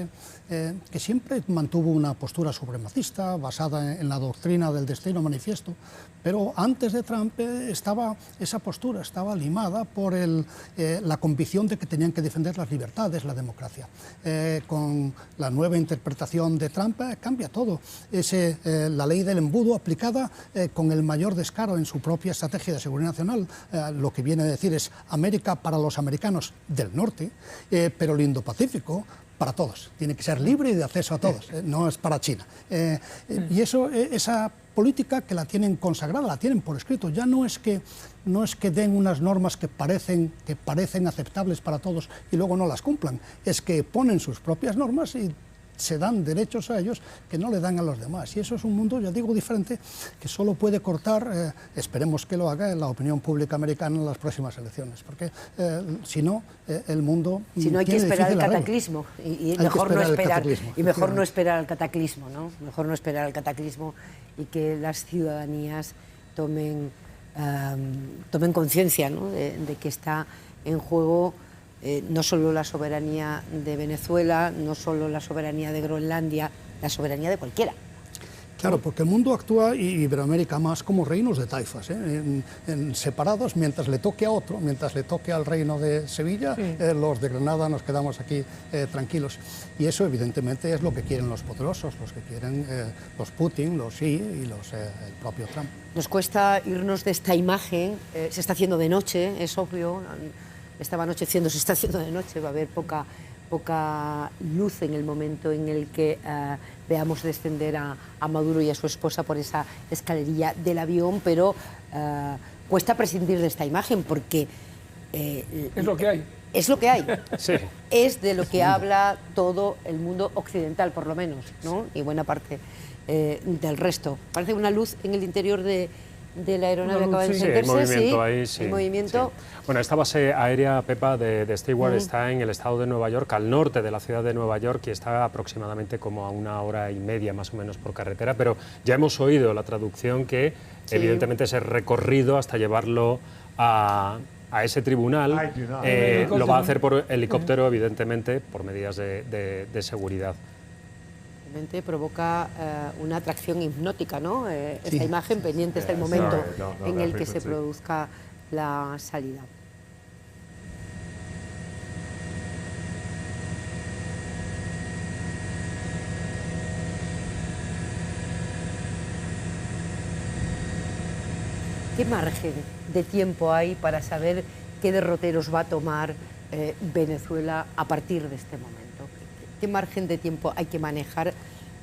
que siempre mantuvo una postura supremacista basada en la doctrina del destino manifiesto, pero antes de Trump esa postura estaba limada por la convicción de que tenían que defender las libertades, la democracia. Con la nueva interpretación de Trump cambia todo. Es la ley del embudo aplicada con el mayor descaro en su propia estrategia de seguridad nacional. Lo que viene a decir es América para los americanos del norte, pero el Indo-Pacífico para todos. Tiene que ser libre y de acceso a todos, no es para China. Y esa política que la tienen consagrada, la tienen por escrito. Ya no es que den unas normas que parecen aceptables para todos y luego no las cumplan, es que ponen sus propias normas y se dan derechos a ellos que no le dan a los demás. Y eso es un mundo, ya digo, diferente, que solo puede cortar, esperemos que lo haga, en la opinión pública americana en las próximas elecciones, porque si no, el mundo... Si no, hay que esperar el cataclismo, y mejor no esperar al cataclismo, ¿no? Mejor no esperar al cataclismo y que las ciudadanías tomen conciencia, ¿no? de que está en juego no solo la soberanía de Venezuela, no solo la soberanía de Groenlandia, la soberanía de cualquiera. Claro, porque el mundo actúa, y Iberoamérica más, como reinos de taifas, separados mientras le toque a otro, mientras le toque al reino de Sevilla, los de Granada nos quedamos aquí tranquilos. Y eso evidentemente es lo que quieren los poderosos, los que quieren los Putin, los Xi y el propio Trump. Nos cuesta irnos de esta imagen, se está haciendo de noche, es obvio, estaba anocheciendo, se está haciendo de noche, va a haber poca luz en el momento en el que veamos descender a Maduro y a su esposa por esa escalerilla del avión, pero cuesta prescindir de esta imagen porque... es lo que hay. Es lo que hay. Sí. Es de lo que habla todo el mundo occidental, por lo menos, ¿no? Y buena parte del resto. Parece una luz en el interior de la aeronave que acaba de encenderse. El movimiento ahí, sí. El movimiento. Sí. Bueno, esta base aérea, Pepa, de Stewart está en el estado de Nueva York, al norte de la ciudad de Nueva York, y está aproximadamente como a 1 hora y media más o menos por carretera, pero ya hemos oído la traducción que evidentemente ese recorrido hasta llevarlo a ese tribunal lo va a hacer por helicóptero, evidentemente, por medidas de seguridad. Provoca una atracción hipnótica, ¿no? Esta imagen pendiente hasta el momento en el que se produzca la salida. ¿Qué margen de tiempo hay para saber qué derroteros va a tomar Venezuela a partir de este momento? ¿Qué margen de tiempo hay que manejar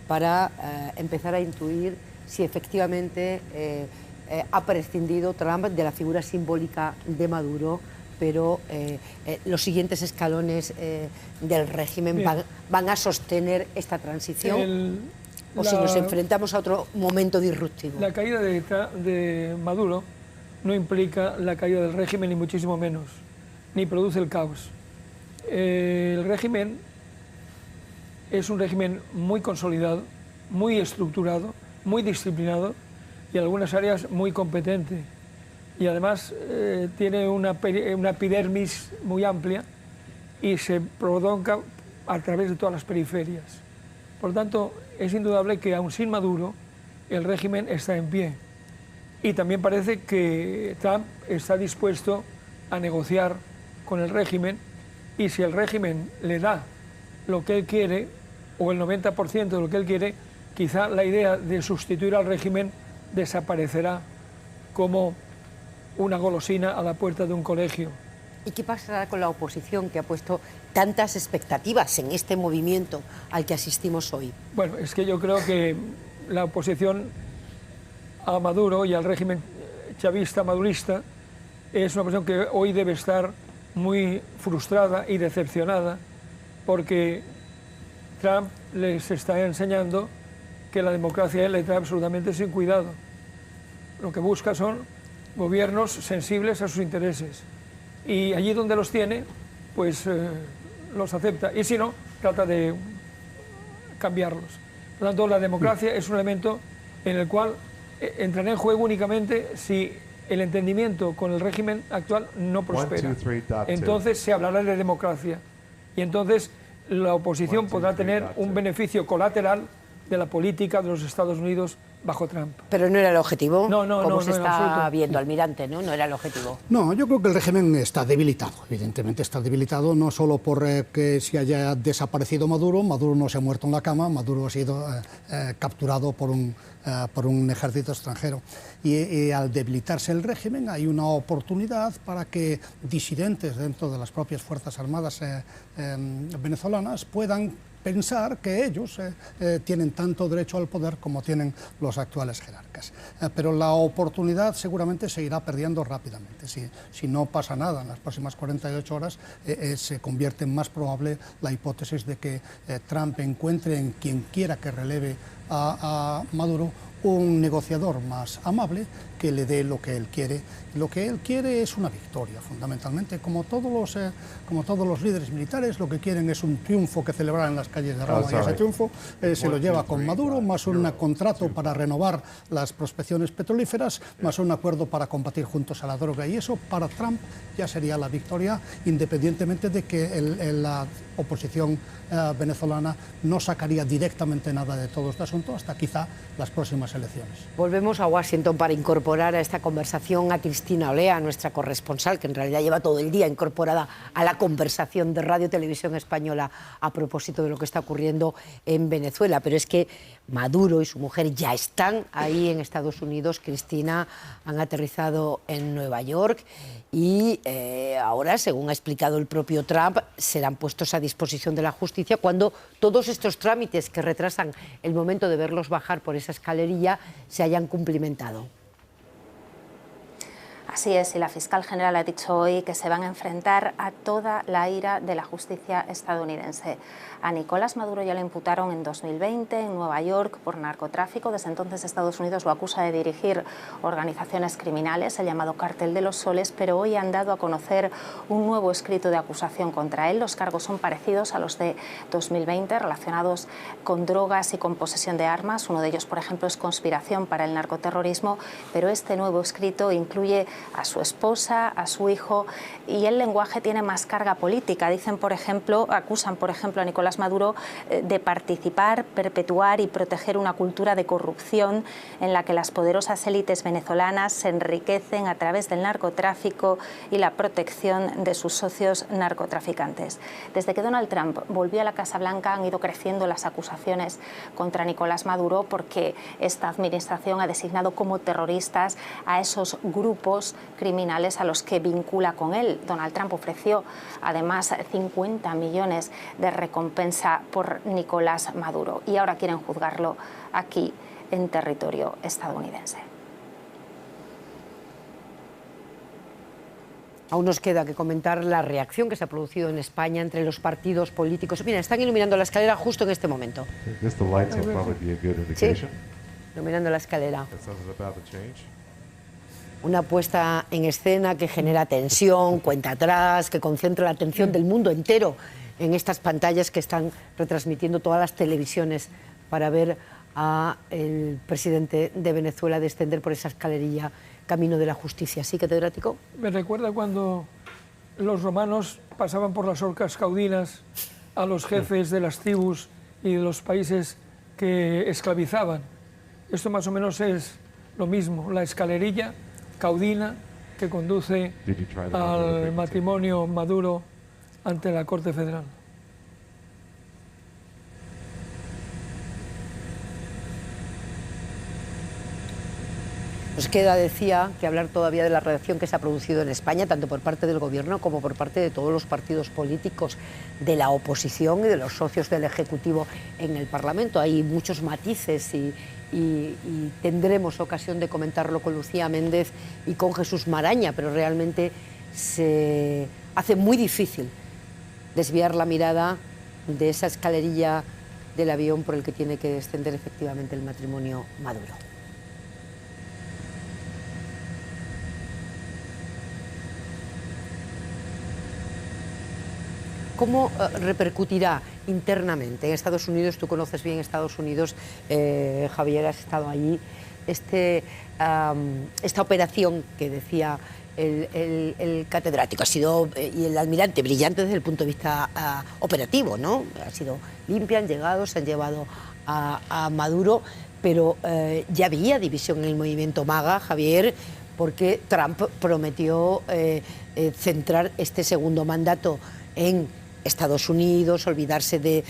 para empezar a intuir si efectivamente ha prescindido Trump de la figura simbólica de Maduro, pero los siguientes escalones del régimen van a sostener esta transición? ¿O si nos enfrentamos a otro momento disruptivo? La caída de Maduro no implica la caída del régimen, ni muchísimo menos, ni produce el caos. El régimen es un régimen muy consolidado, muy estructurado, muy disciplinado y en algunas áreas muy competente. Y además tiene una epidermis muy amplia y se prolonga a través de todas las periferias. Por lo tanto, es indudable que aun sin Maduro, el régimen está en pie. Y también parece que Trump está dispuesto a negociar con el régimen, y si el régimen le da lo que él quiere, o el 90% de lo que él quiere, quizá la idea de sustituir al régimen desaparecerá como una golosina a la puerta de un colegio. ¿Y qué pasará con la oposición, que ha puesto tantas expectativas en este movimiento al que asistimos hoy? Bueno, es que yo creo que la oposición a Maduro y al régimen chavista madurista es una oposición que hoy debe estar muy frustrada y decepcionada, porque Trump les está enseñando que la democracia le trae absolutamente sin cuidado. Lo que busca son gobiernos sensibles a sus intereses. Y allí donde los tiene, pues los acepta y si no, trata de cambiarlos. Por lo tanto, la democracia es un elemento en el cual entrará en juego únicamente si el entendimiento con el régimen actual no prospera. Entonces se hablará de democracia y entonces la oposición podrá tener un beneficio colateral de la política de los Estados Unidos bajo Trump. Pero no era el objetivo, como se está viendo, almirante, ¿no? No era el objetivo. No, yo creo que el régimen está debilitado, evidentemente está debilitado, no solo por que se haya desaparecido Maduro, Maduro no se ha muerto en la cama, Maduro ha sido capturado por un ejército extranjero. Y al debilitarse el régimen hay una oportunidad para que disidentes dentro de las propias Fuerzas Armadas venezolanas puedan pensar que ellos tienen tanto derecho al poder como tienen los actuales jerarcas. Pero la oportunidad seguramente se irá perdiendo rápidamente. Si no pasa nada en las próximas 48 horas, se convierte en más probable la hipótesis de que Trump encuentre en quien quiera que releve a Maduro un negociador más amable que le dé lo que él quiere. Lo que él quiere es una victoria, fundamentalmente. Como todos los líderes militares, lo que quieren es un triunfo que celebrar en las calles de Roma. Y ese triunfo se lo lleva con Maduro, más un contrato para renovar las prospecciones petrolíferas, más un acuerdo para combatir juntos a la droga. Y eso, para Trump, ya sería la victoria, independientemente de que la oposición venezolana no sacaría directamente nada de todo este asunto hasta quizá las próximas elecciones. Volvemos a Washington para incorporar a esta conversación a Cristina Olea, nuestra corresponsal, que en realidad lleva todo el día incorporada a la conversación de Radio Televisión Española a propósito de lo que está ocurriendo en Venezuela. Pero es que Maduro y su mujer ya están ahí en Estados Unidos. Cristina, han aterrizado en Nueva York y ahora, según ha explicado el propio Trump, serán puestos a disposición de la justicia cuando todos estos trámites que retrasan el momento de verlos bajar por esa escalerilla se hayan cumplimentado. Así es, y la fiscal general ha dicho hoy que se van a enfrentar a toda la ira de la justicia estadounidense. A Nicolás Maduro ya le imputaron en 2020 en Nueva York por narcotráfico. Desde entonces Estados Unidos lo acusa de dirigir organizaciones criminales, el llamado Cártel de los Soles, pero hoy han dado a conocer un nuevo escrito de acusación contra él. Los cargos son parecidos a los de 2020, relacionados con drogas y con posesión de armas. Uno de ellos, por ejemplo, es conspiración para el narcoterrorismo, pero este nuevo escrito incluye a su esposa, a su hijo, y el lenguaje tiene más carga política. Dicen, por ejemplo, acusan, por ejemplo, a Nicolás Maduro de participar, perpetuar y proteger una cultura de corrupción en la que las poderosas élites venezolanas se enriquecen a través del narcotráfico y la protección de sus socios narcotraficantes. Desde que Donald Trump volvió a la Casa Blanca han ido creciendo las acusaciones contra Nicolás Maduro porque esta administración ha designado como terroristas a esos grupos criminales a los que vincula con él. Donald Trump ofreció además 50 millones de recompensa por Nicolás Maduro y ahora quieren juzgarlo aquí en territorio estadounidense. Aún nos queda que comentar la reacción que se ha producido en España entre los partidos políticos. Mira, están iluminando la escalera justo en este momento. Sí, iluminando la escalera. Una puesta en escena que genera tensión, cuenta atrás, que concentra la atención del mundo entero en estas pantallas que están retransmitiendo todas las televisiones para ver al presidente de Venezuela descender por esa escalerilla camino de la justicia. ¿Sí, catedrático? Me recuerda cuando los romanos pasaban por las orcas caudinas a los jefes de las tribus y de los países que esclavizaban. Esto más o menos es lo mismo, la escalerilla caudina que conduce al matrimonio Maduro ante la Corte Federal. Nos queda, decía, que hablar todavía de la reacción que se ha producido en España, tanto por parte del Gobierno como por parte de todos los partidos políticos, de la oposición y de los socios del Ejecutivo en el Parlamento. Hay muchos matices y tendremos ocasión de comentarlo con Lucía Méndez y con Jesús Maraña, pero realmente se hace muy difícil desviar la mirada de esa escalerilla del avión por el que tiene que descender efectivamente el matrimonio Maduro. ¿cómo repercutirá internamente en Estados Unidos? Tú conoces bien Estados Unidos, Javier, has estado allí. Esta operación que decía el catedrático ha sido, y el almirante, brillante desde el punto de vista operativo, ¿no? Ha sido limpia, han llegado, se han llevado a Maduro, pero ya había división en el movimiento MAGA, Javier, porque Trump prometió centrar este segundo mandato en Estados Unidos, olvidarse de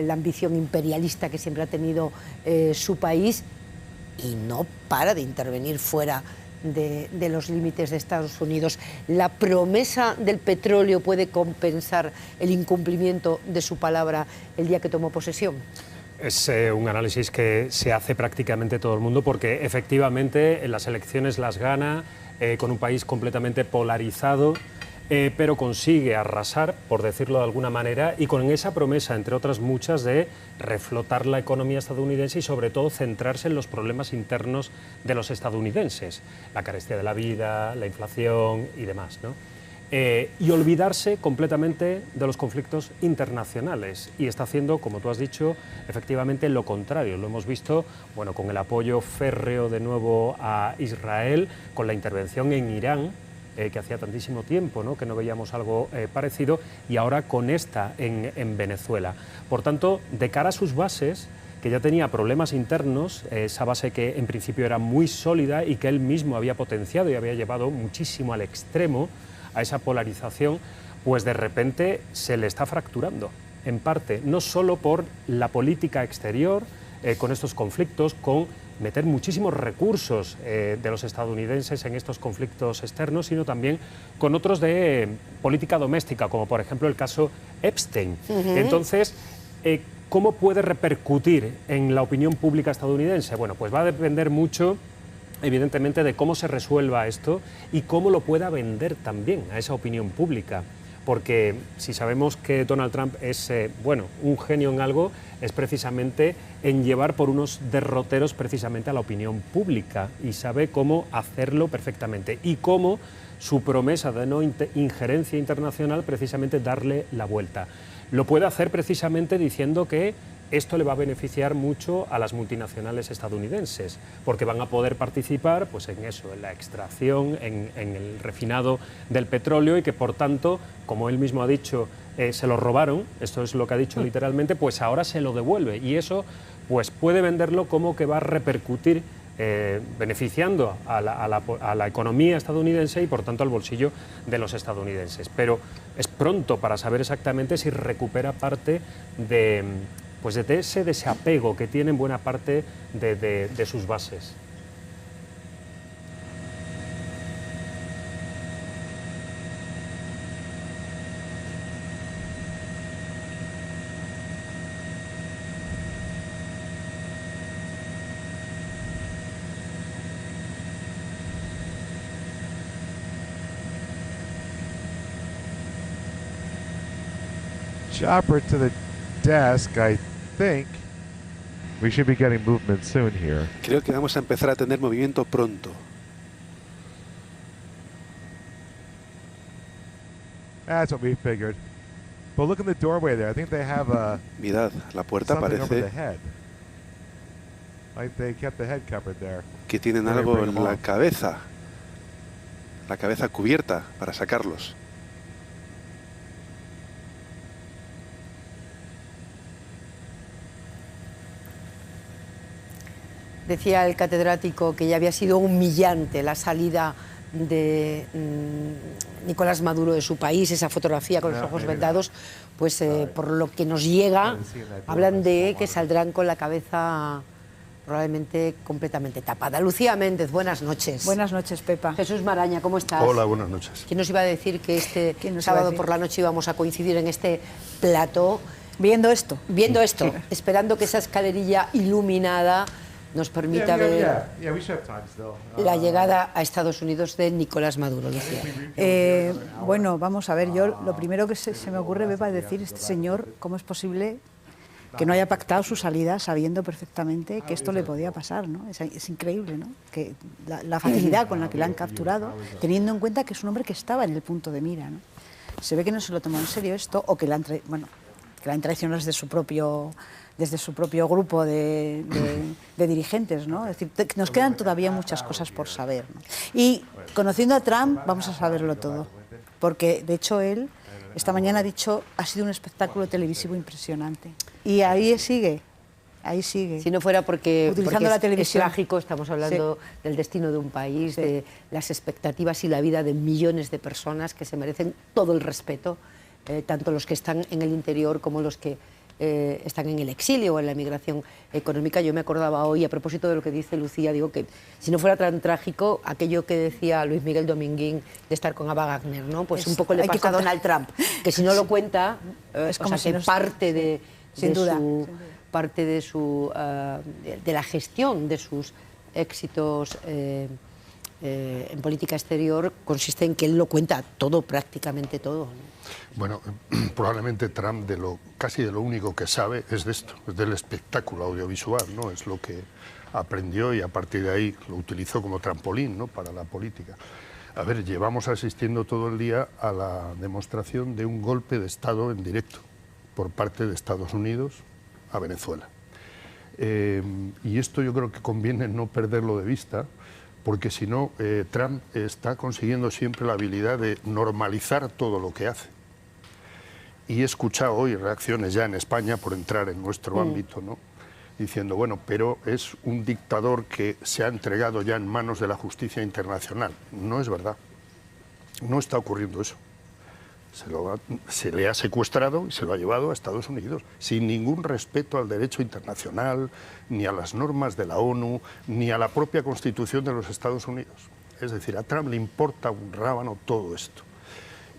la ambición imperialista que siempre ha tenido su país, y no para de intervenir fuera de los límites de Estados Unidos. ¿La promesa del petróleo puede compensar el incumplimiento de su palabra el día que tomó posesión? Es un análisis que se hace prácticamente todo el mundo, porque efectivamente en las elecciones las gana con un país completamente polarizado, pero consigue arrasar, por decirlo de alguna manera, y con esa promesa, entre otras muchas, de reflotar la economía estadounidense y sobre todo centrarse en los problemas internos de los estadounidenses, la carestía de la vida, la inflación y demás, ¿no? Y olvidarse completamente de los conflictos internacionales, y está haciendo, como tú has dicho, efectivamente lo contrario. Lo hemos visto, bueno, con el apoyo férreo de nuevo a Israel, con la intervención en Irán, que hacía tantísimo tiempo, ¿no?, que no veíamos algo parecido, y ahora con esta en Venezuela. Por tanto, de cara a sus bases, que ya tenía problemas internos, esa base que en principio era muy sólida y que él mismo había potenciado y había llevado muchísimo al extremo, a esa polarización, pues de repente se le está fracturando, en parte, no solo por la política exterior, con estos conflictos, con meter muchísimos recursos de los estadounidenses en estos conflictos externos, sino también con otros de política doméstica, como por ejemplo el caso Epstein. Entonces, ¿cómo puede repercutir en la opinión pública estadounidense? Bueno, pues va a depender mucho, evidentemente, de cómo se resuelva esto y cómo lo pueda vender también a esa opinión pública. Porque si sabemos que Donald Trump es, bueno, un genio en algo, es precisamente en llevar por unos derroteros precisamente a la opinión pública, y sabe cómo hacerlo perfectamente, y cómo su promesa de no injerencia internacional precisamente darle la vuelta. Lo puede hacer precisamente diciendo que esto le va a beneficiar mucho a las multinacionales estadounidenses, porque van a poder participar, pues, en eso, en la extracción, en el refinado del petróleo, y que por tanto, como él mismo ha dicho, se lo robaron, esto es lo que ha dicho literalmente, pues ahora se lo devuelve, y eso pues puede venderlo como que va a repercutir beneficiando a la economía estadounidense y por tanto al bolsillo de los estadounidenses. Pero es pronto para saber exactamente si recupera parte de ese desapego que tienen buena parte de sus bases. Chopper to the desk. I think we should be getting movement soon here. Creo que vamos a empezar a tener movimiento pronto. That's what we figured. But look in the doorway there. I think they have a Mirad, la puerta something over the parece head. Like they kept the head covered there. que tienen algo en la cabeza cubierta para sacarlos. Decía el catedrático que ya había sido humillante la salida de Nicolás Maduro de su país, esa fotografía con los ojos vendados, pues por lo que nos llega, hablan de que saldrán con la cabeza probablemente completamente tapada. Lucía Méndez, buenas noches. Buenas noches, Pepa. Jesús Maraña, ¿cómo estás? Hola, buenas noches. ¿Quién nos iba a decir que este sábado por la noche íbamos a coincidir en este plató? Viendo esto. Viendo esto, esperando que esa escalerilla iluminada nos permita ver la llegada a Estados Unidos de Nicolás Maduro. Bueno, vamos a ver, yo lo primero que se me ocurre, Pepa, es decir, este señor, ¿cómo es posible que no haya pactado su salida sabiendo perfectamente que esto le podía pasar, ¿no? Es increíble, ¿no? Que la facilidad con la que le han capturado, teniendo en cuenta que es un hombre que estaba en el punto de mira, ¿no? se ve que no se lo tomó en serio esto, o que la han traicionado desde su propio grupo de dirigentes, ¿no? Es decir, nos quedan todavía muchas cosas por saber, ¿no? Y conociendo a Trump vamos a saberlo todo, porque de hecho él esta mañana ha dicho, ha sido un espectáculo televisivo impresionante, y ahí sigue. Ahí sigue. Si no fuera porque la televisión. Es trágico, estamos hablando del destino de un país, de las expectativas y la vida de millones de personas que se merecen todo el respeto, tanto los que están en el interior como los que están en el exilio o en la emigración económica. Yo me acordaba hoy, a propósito de lo que dice Lucía, digo que si no fuera tan trágico, aquello que decía Luis Miguel Dominguín de estar con Ava Gardner, ¿no? Pues un poco le pasa a Donald Trump, que si no lo cuenta, es como que parte de la gestión de sus éxitos en política exterior consiste en que él lo cuenta todo, prácticamente todo, ¿no? Bueno, probablemente Trump casi de lo único que sabe es de esto, es del espectáculo audiovisual, ¿no? Es lo que aprendió y a partir de ahí lo utilizó como trampolín, ¿no?, para la política. A ver, llevamos asistiendo todo el día a la demostración de un golpe de Estado en directo por parte de Estados Unidos a Venezuela. Y esto yo creo que conviene no perderlo de vista, porque si no, Trump está consiguiendo siempre la habilidad de normalizar todo lo que hace. Y he escuchado hoy reacciones ya en España, por entrar en nuestro ámbito, ¿no?, diciendo, bueno, pero es un dictador que se ha entregado ya en manos de la justicia internacional. No es verdad, no está ocurriendo eso. Se le ha secuestrado y se lo ha llevado a Estados Unidos, sin ningún respeto al derecho internacional, ni a las normas de la ONU, ni a la propia Constitución de los Estados Unidos. Es decir, a Trump le importa un rábano todo esto.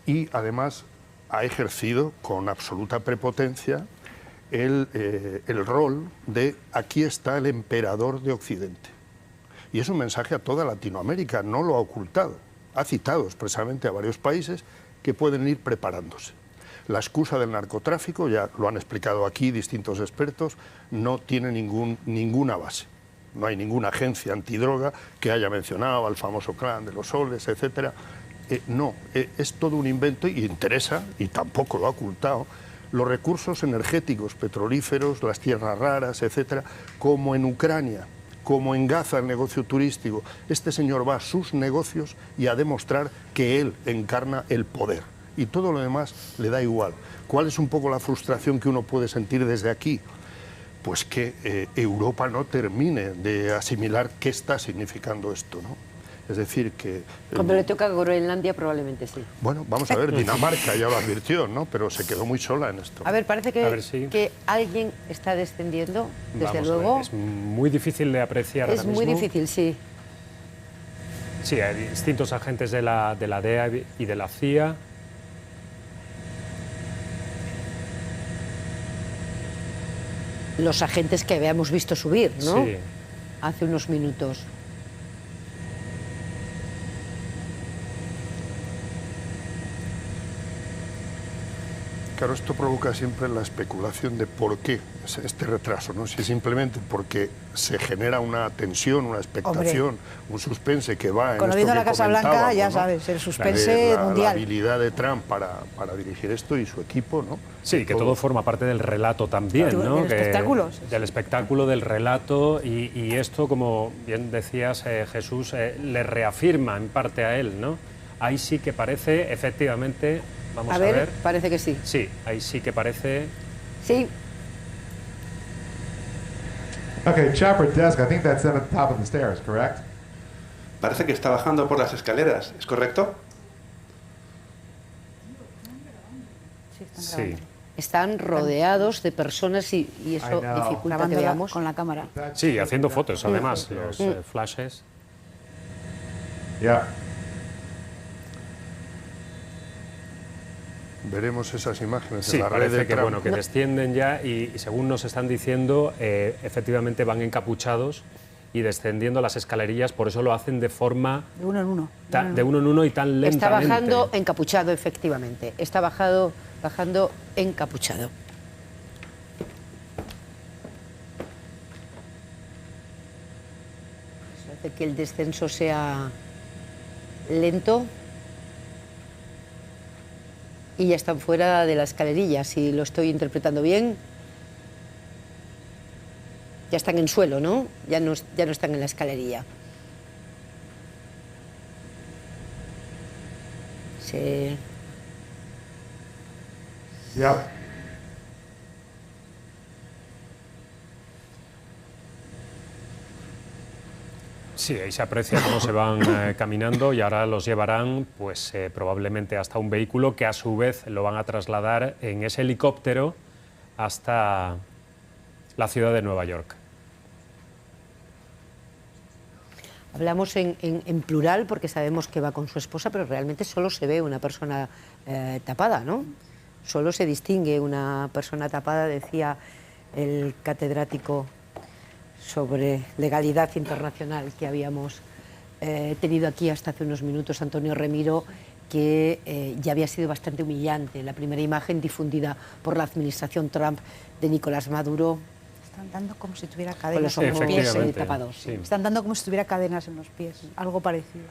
Y además ha ejercido con absoluta prepotencia el rol de aquí está el emperador de Occidente. Y es un mensaje a toda Latinoamérica, no lo ha ocultado. Ha citado expresamente a varios países que pueden ir preparándose. La excusa del narcotráfico, ya lo han explicado aquí distintos expertos, no tiene ninguna base. No hay ninguna agencia antidroga que haya mencionado al famoso clan de los soles, etc. No, es todo un invento y interesa, y tampoco lo ha ocultado, los recursos energéticos, petrolíferos, las tierras raras, etc., como en Ucrania, como en Gaza el negocio turístico. Este señor va a sus negocios y a demostrar que él encarna el poder. Y todo lo demás le da igual. ¿Cuál es un poco la frustración que uno puede sentir desde aquí? Pues que Europa no termine de asimilar qué está significando esto, ¿no? Es decir, que... Cuando le toca a Groenlandia probablemente sí. Bueno, vamos a ver, Dinamarca ya lo advirtió, ¿no? Pero se quedó muy sola en esto. A ver, parece que alguien está descendiendo, desde luego. Es muy difícil de apreciar ahora mismo. Es muy difícil, sí. Sí, hay distintos agentes de la DEA y de la CIA. Los agentes que habíamos visto subir, ¿no? Sí. Hace unos minutos. Claro, esto provoca siempre la especulación de por qué este retraso, ¿no? Si es simplemente porque se genera una tensión, una expectación, un suspense que va en con esto lo de la que Casa Blanca, ya ¿no?, sabes, el suspense mundial. La habilidad de Trump para dirigir esto y su equipo, ¿no? Sí, que todo forma parte del relato también, ¿no? Del espectáculo. Del espectáculo, del relato, y esto, como bien decías, Jesús, le reafirma en parte a él, ¿no? Ahí sí que parece, efectivamente... Vamos a ver. Parece que sí. Sí, ahí sí que parece... Sí. Okay, chopper desk, I think that's at the top of the stairs, correct? Parece que está bajando por las escaleras, ¿es correcto? Sí. Están rodeados de personas y eso dificulta que veamos. Con la cámara. Sí, haciendo fotos, además, los flashes. Yeah. Veremos esas imágenes Sí, en la red parece de que, Trump. bueno, que descienden ya y según nos están diciendo, efectivamente van encapuchados y descendiendo las escalerillas, por eso lo hacen de forma... De uno en uno. De uno en uno y tan lentamente. Está bajando encapuchado, efectivamente. Está bajando encapuchado. Hace que el descenso sea lento. Y ya están fuera de la escalerilla, si lo estoy interpretando bien. Ya están en suelo, ¿no? Ya no están en la escalerilla. Sí. Yep. Sí, ahí se aprecia cómo se van caminando y ahora los llevarán pues probablemente hasta un vehículo que a su vez lo van a trasladar en ese helicóptero hasta la ciudad de Nueva York. Hablamos en plural porque sabemos que va con su esposa, pero realmente solo se ve una persona tapada, ¿no? Solo se distingue una persona tapada, decía el catedrático sobre legalidad internacional que habíamos tenido aquí hasta hace unos minutos, Antonio Remiro, que ya había sido bastante humillante. La primera imagen difundida por la administración Trump de Nicolás Maduro. Están dando como si tuviera cadenas en en los pies. tapados. Sí. Están dando como si tuviera cadenas en los pies, algo parecido.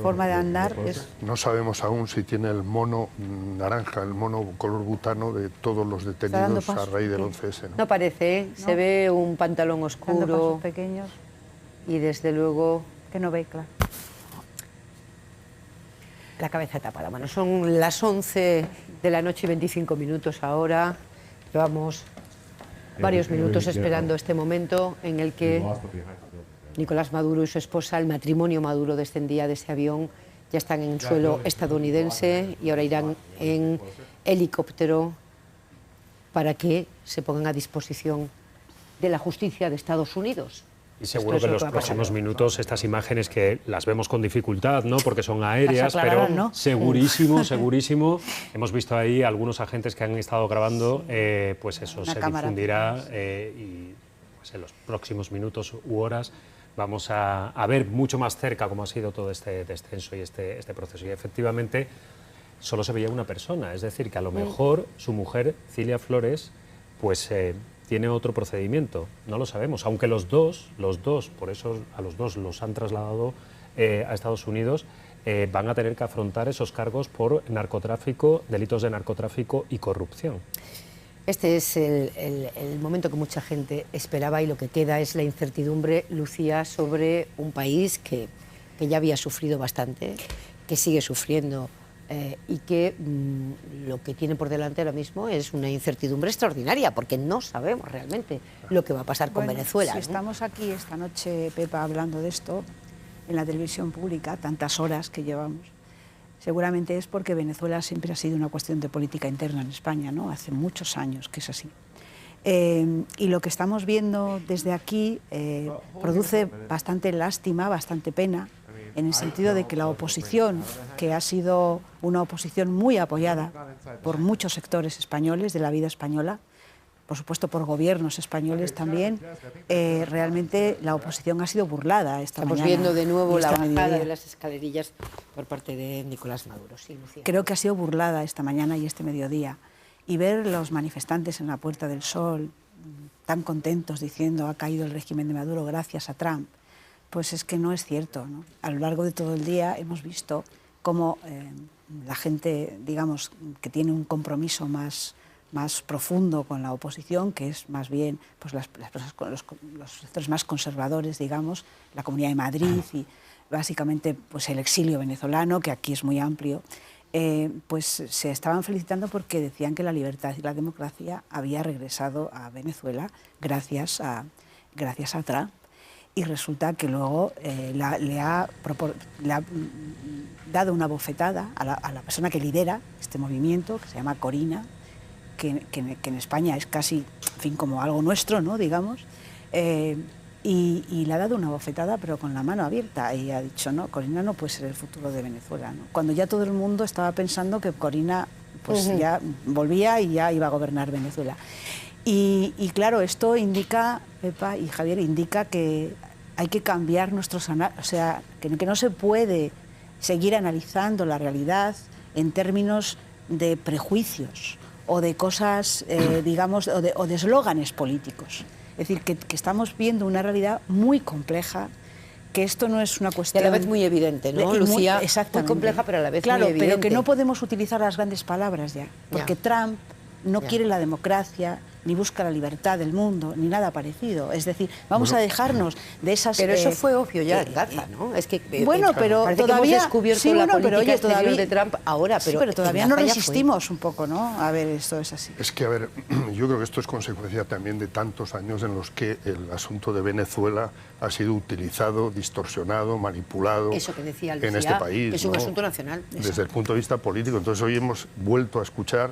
Forma de andar es... No sabemos aún si tiene el mono naranja, el mono color butano de todos los detenidos a raíz del 11S. No parece, ¿eh? No. Se ve un pantalón oscuro. Dando pasos pequeños. Y desde luego... Que no ve, claro. La cabeza tapada. Bueno, son las 11 de la noche y 25 minutos ahora. Llevamos varios minutos esperando este momento en el que Nicolás Maduro y su esposa, el matrimonio Maduro, descendía de ese avión, ya están en suelo estadounidense y ahora irán en helicóptero para que se pongan a disposición de la justicia de Estados Unidos. Y seguro que en los próximos minutos estas imágenes que las vemos con dificultad, ¿no? Porque son aéreas, pero ¿no? segurísimo, segurísimo. Hemos visto ahí algunos agentes que han estado grabando, pues eso se difundirá y pues en los próximos minutos u horas vamos a ver mucho más cerca cómo ha sido todo este descenso y este proceso. Y efectivamente solo se veía una persona, es decir, que a lo mejor su mujer, Cilia Flores, pues tiene otro procedimiento, no lo sabemos, aunque los dos, por eso a los dos los han trasladado a Estados Unidos, van a tener que afrontar esos cargos por narcotráfico, delitos de narcotráfico y corrupción. Este es el momento que mucha gente esperaba y lo que queda es la incertidumbre, Lucía, sobre un país que ya había sufrido bastante, que sigue sufriendo y que lo que tiene por delante ahora mismo es una incertidumbre extraordinaria, porque no sabemos realmente lo que va a pasar con Venezuela. Si estamos aquí esta noche, Pepa, hablando de esto, en la televisión pública, tantas horas que llevamos, seguramente es porque Venezuela siempre ha sido una cuestión de política interna en España, ¿no? Hace muchos años que es así. Y lo que estamos viendo desde aquí produce bastante lástima, bastante pena, en el sentido de que la oposición, que ha sido una oposición muy apoyada por muchos sectores españoles de la vida española, por supuesto por gobiernos españoles también, realmente la oposición ha sido burlada esta mañana. Estamos viendo de nuevo la bajada de las escalerillas por parte de Nicolás Maduro. Sí, Lucía. Creo que ha sido burlada esta mañana y este mediodía. Y ver los manifestantes en la Puerta del Sol tan contentos diciendo ha caído el régimen de Maduro gracias a Trump, pues es que no es cierto, ¿no? A lo largo de todo el día hemos visto cómo la gente, digamos, que tiene un compromiso más profundo con la oposición, que es más bien pues las personas con los sectores más conservadores, digamos, la Comunidad de Madrid y básicamente pues el exilio venezolano, que aquí es muy amplio, pues se estaban felicitando porque decían que la libertad y la democracia había regresado a Venezuela gracias a Trump. Y resulta que luego le ha dado una bofetada a la persona que lidera este movimiento, que se llama Corina, que en España es casi, en fin, como algo nuestro, ¿no? Digamos, y le ha dado una bofetada, pero con la mano abierta, y ha dicho, no, Corina no puede ser el futuro de Venezuela, ¿no? Cuando ya todo el mundo estaba pensando que Corina pues ya volvía y ya iba a gobernar Venezuela. Y claro, esto indica, Pepa y Javier, indica que hay que cambiar nuestros análisis, o sea, que no se puede seguir analizando la realidad en términos de prejuicios o de cosas, digamos, o de eslóganes políticos. Es decir, que estamos viendo una realidad muy compleja, que esto no es una cuestión... Y a la vez muy evidente, ¿no, Lucía? Exactamente. Muy compleja, pero a la vez claro, muy evidente. pero que no podemos utilizar las grandes palabras ya, porque Trump no quiere la democracia, ni busca la libertad del mundo, ni nada parecido. Es decir, vamos a dejarnos de esas... Pero eso fue obvio ya en Gaza, ¿no? Es que bueno, pero parece todavía... que hemos descubierto la política pero, oye, exterior de Trump ahora, pero todavía no resistimos un poco, ¿no? A ver, esto es así. Es que, a ver, yo creo que esto es consecuencia también de tantos años en los que el asunto de Venezuela ha sido utilizado, distorsionado, manipulado eso que decía Lucía, en este país. Que es un asunto nacional. Desde el punto de vista político. Entonces hoy hemos vuelto a escuchar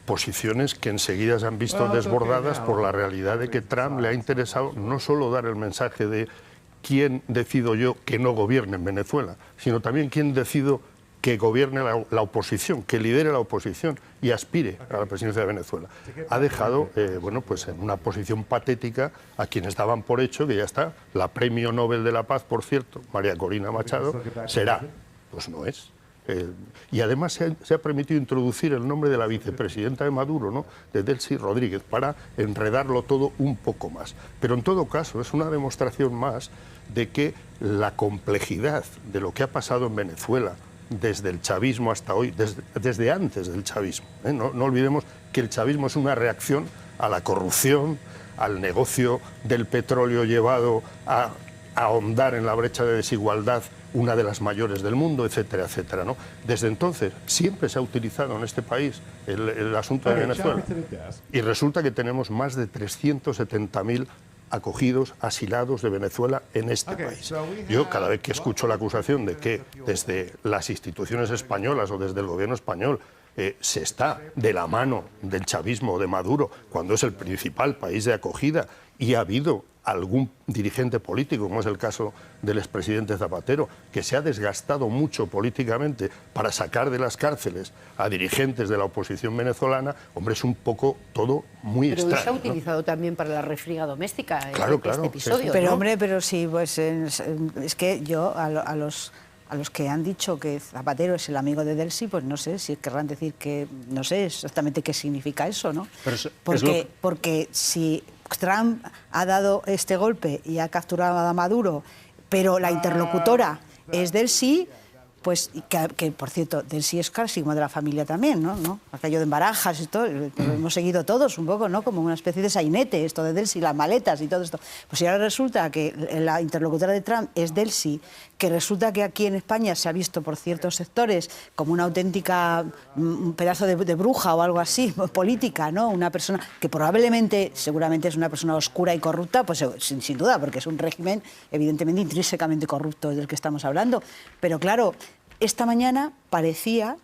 posiciones que enseguida se han visto desbordadas por la realidad de que Trump le ha interesado no solo dar el mensaje de quién decido yo que no gobierne en Venezuela, sino también quién decido que gobierne la oposición, que lidere la oposición y aspire a la presidencia de Venezuela. Ha dejado, bueno, pues en una posición patética a quienes daban por hecho que ya está, la Premio Nobel de la Paz, por cierto, María Corina Machado, será. Pues no es. Y además se ha permitido introducir el nombre de la vicepresidenta de Maduro, ¿no?, de Delcy Rodríguez, para enredarlo todo un poco más. Pero en todo caso es una demostración más de que la complejidad de lo que ha pasado en Venezuela desde el chavismo hasta hoy, desde antes del chavismo, no olvidemos que el chavismo es una reacción a la corrupción, al negocio del petróleo llevado a ahondar en la brecha de desigualdad, una de las mayores del mundo, etcétera, etcétera, ¿no? Desde entonces siempre se ha utilizado en este país el asunto de Venezuela y resulta que tenemos más de 370.000 acogidos, asilados de Venezuela en este país. Yo cada vez que escucho la acusación de que desde las instituciones españolas o desde el gobierno español se está de la mano del chavismo o de Maduro, cuando es el principal país de acogida y ha habido algún dirigente político, como es el caso del expresidente Zapatero, que se ha desgastado mucho políticamente para sacar de las cárceles a dirigentes de la oposición venezolana, hombre, es un poco todo muy extraño. Pero se ha utilizado también para la refriega doméstica, claro, este episodio. Sí. Pero ¿no? hombre, pero sí, pues es que yo a los que han dicho que Zapatero es el amigo de Delcy, pues no sé si querrán decir que, no sé exactamente qué significa eso, ¿no? Pero porque si Trump ha dado este golpe y ha capturado a Maduro, pero la interlocutora es Delcy, pues que por cierto, Delcy es casi como de la familia también, ¿no? Aquello de Barajas y todo, lo hemos seguido todos un poco, ¿no? Como una especie de sainete, esto de Delcy, las maletas y todo esto. Pues si ahora resulta que la interlocutora de Trump es Delcy, que resulta que aquí en España se ha visto por ciertos sectores como una auténtica un pedazo de bruja o algo así, política, ¿no? Una persona que probablemente, seguramente es una persona oscura y corrupta, pues sin duda, porque es un régimen evidentemente intrínsecamente corrupto del que estamos hablando. Pero claro, esta mañana parecía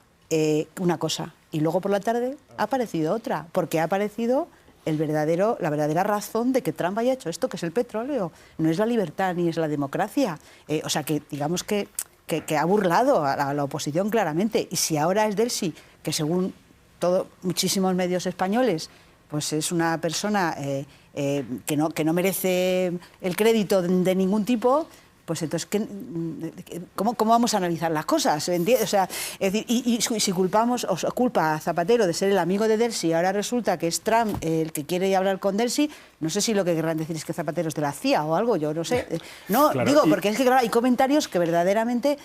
una cosa y luego por la tarde ha aparecido otra, porque ha aparecido la verdadera razón de que Trump haya hecho esto, que es el petróleo. No es la libertad ni es la democracia. O sea, que digamos que ha burlado a la oposición claramente. Y si ahora es Delcy, que según muchísimos medios españoles, pues es una persona que no merece el crédito de ningún tipo, pues entonces, ¿cómo vamos a analizar las cosas? ¿Entiendes? O sea, es decir, y si culpa a Zapatero de ser el amigo de Delcy y ahora resulta que es Trump el que quiere hablar con Delcy, no sé si lo que querrán decir es que Zapatero es de la CIA o algo, yo no sé. No, claro, digo, porque es que claro, hay comentarios que verdaderamente,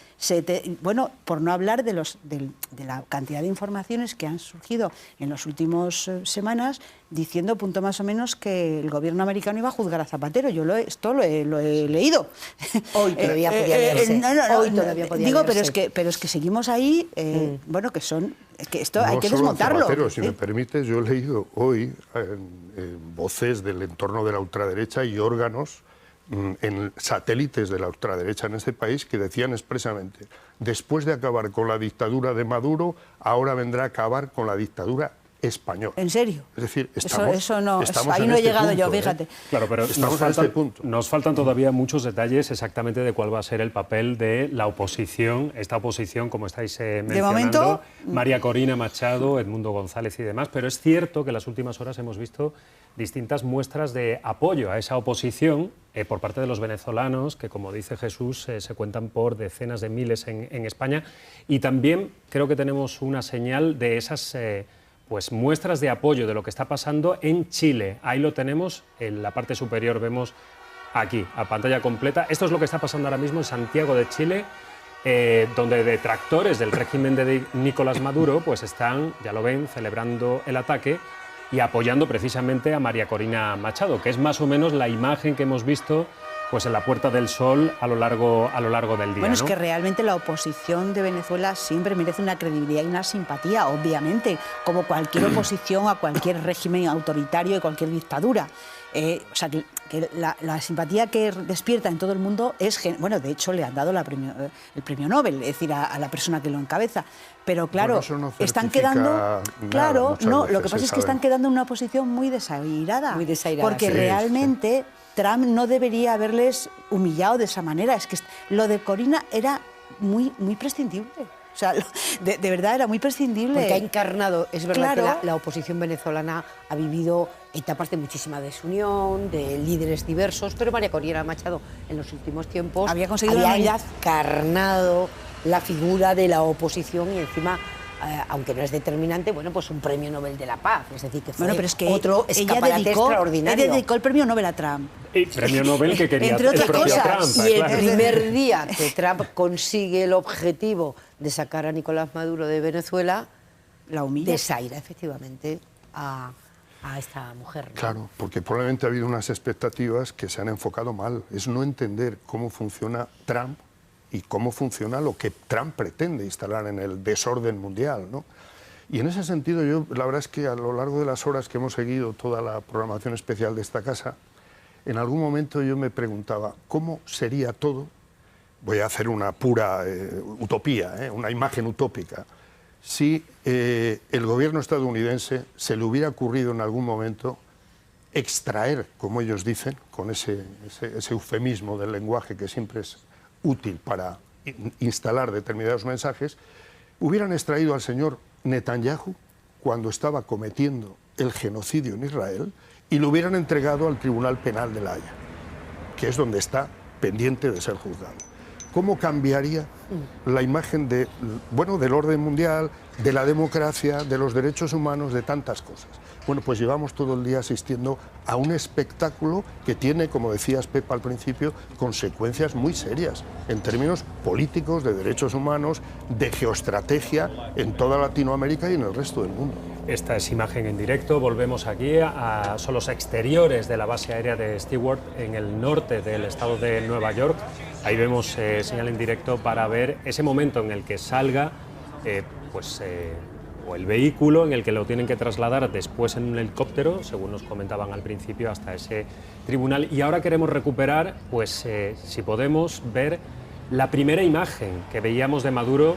bueno, por no hablar de la cantidad de informaciones que han surgido en las últimas semanas, diciendo punto más o menos que el gobierno americano iba a juzgar a Zapatero. Yo esto lo he leído. Hoy todavía podía leerse. Hoy todavía podía digo, leerse. pero es que seguimos ahí, bueno, que son... Es que esto hay que desmontarlo. Zapatero, si me permites, yo he leído hoy voces del entorno de la ultraderecha y órganos en satélites de la ultraderecha en este país que decían expresamente: después de acabar con la dictadura de Maduro, ahora vendrá a acabar con la dictadura español. ¿En serio? Es decir, eso no, ahí no he llegado yo, fíjate. Claro, pero nos faltan todavía muchos detalles exactamente de cuál va a ser el papel de la oposición, esta oposición, como estáis mencionando, de momento, María Corina Machado, Edmundo González y demás, pero es cierto que en las últimas horas hemos visto distintas muestras de apoyo a esa oposición por parte de los venezolanos, que como dice Jesús, se cuentan por decenas de miles en España, y también creo que tenemos una señal de esas... pues muestras de apoyo de lo que está pasando en Chile. Ahí lo tenemos, en la parte superior vemos aquí, a pantalla completa. Esto es lo que está pasando ahora mismo en Santiago de Chile, donde detractores del régimen de Nicolás Maduro pues están, ya lo ven, celebrando el ataque y apoyando precisamente a María Corina Machado, que es más o menos la imagen que hemos visto pues en la Puerta del Sol a lo largo del día. Bueno, es ¿no? que realmente la oposición de Venezuela siempre merece una credibilidad y una simpatía, obviamente, como cualquier oposición a cualquier régimen autoritario y cualquier dictadura. O sea, que la simpatía que despierta en todo el mundo es... Bueno, de hecho, le han dado el premio Nobel, es decir, a la persona que lo encabeza. Pero claro, Bueno, eso no están certifica quedando... nada, Claro, no, veces, lo que pasa es que están quedando en una posición muy desairada. Muy desairada, porque sí, realmente Trump no debería haberles humillado de esa manera. Es que lo de Corina era muy prescindible. O sea, de verdad era muy prescindible. Porque ha encarnado, es verdad Claro. que la oposición venezolana ha vivido etapas de muchísima desunión, de líderes diversos, pero María Corina Machado en los últimos tiempos Había conseguido una unidad. encarnado la figura de la oposición y encima, aunque no es determinante, bueno, pues un premio Nobel de la Paz. Es decir, que fue Bueno, pero es que otro escaparate extraordinario. ella dedicó el premio Nobel a Trump. Y premio Nobel que quería Entre el otras propio cosas. Trump. Y el claro. primer día que Trump consigue el objetivo de sacar a Nicolás Maduro de Venezuela, La humilla. desaira efectivamente a esta mujer, ¿no? Claro, porque probablemente ha habido unas expectativas que se han enfocado mal. Es no entender cómo funciona Trump y cómo funciona lo que Trump pretende instalar en el desorden mundial, ¿no? Y en ese sentido yo, la verdad es que a lo largo de las horas que hemos seguido toda la programación especial de esta casa, en algún momento yo me preguntaba, ¿cómo sería todo? Voy a hacer una pura utopía, una imagen utópica. Si el gobierno estadounidense se le hubiera ocurrido en algún momento extraer, como ellos dicen, con ese eufemismo del lenguaje que siempre es útil para instalar determinados mensajes, hubieran extraído al señor Netanyahu cuando estaba cometiendo el genocidio en Israel y lo hubieran entregado al Tribunal Penal de La Haya, que es donde está pendiente de ser juzgado. ¿Cómo cambiaría la imagen del orden mundial, de la democracia, de los derechos humanos, de tantas cosas? Bueno, pues llevamos todo el día asistiendo a un espectáculo que tiene, como decías, Pepa, al principio, consecuencias muy serias en términos políticos, de derechos humanos, de geoestrategia en toda Latinoamérica y en el resto del mundo. Esta es imagen en directo. Volvemos aquí son los exteriores de la base aérea de Stewart en el norte del estado de Nueva York. Ahí vemos señal en directo para ver ese momento en el que salga o el vehículo en el que lo tienen que trasladar después en un helicóptero, según nos comentaban al principio, hasta ese tribunal. Y ahora queremos recuperar, si podemos, ver la primera imagen que veíamos de Maduro.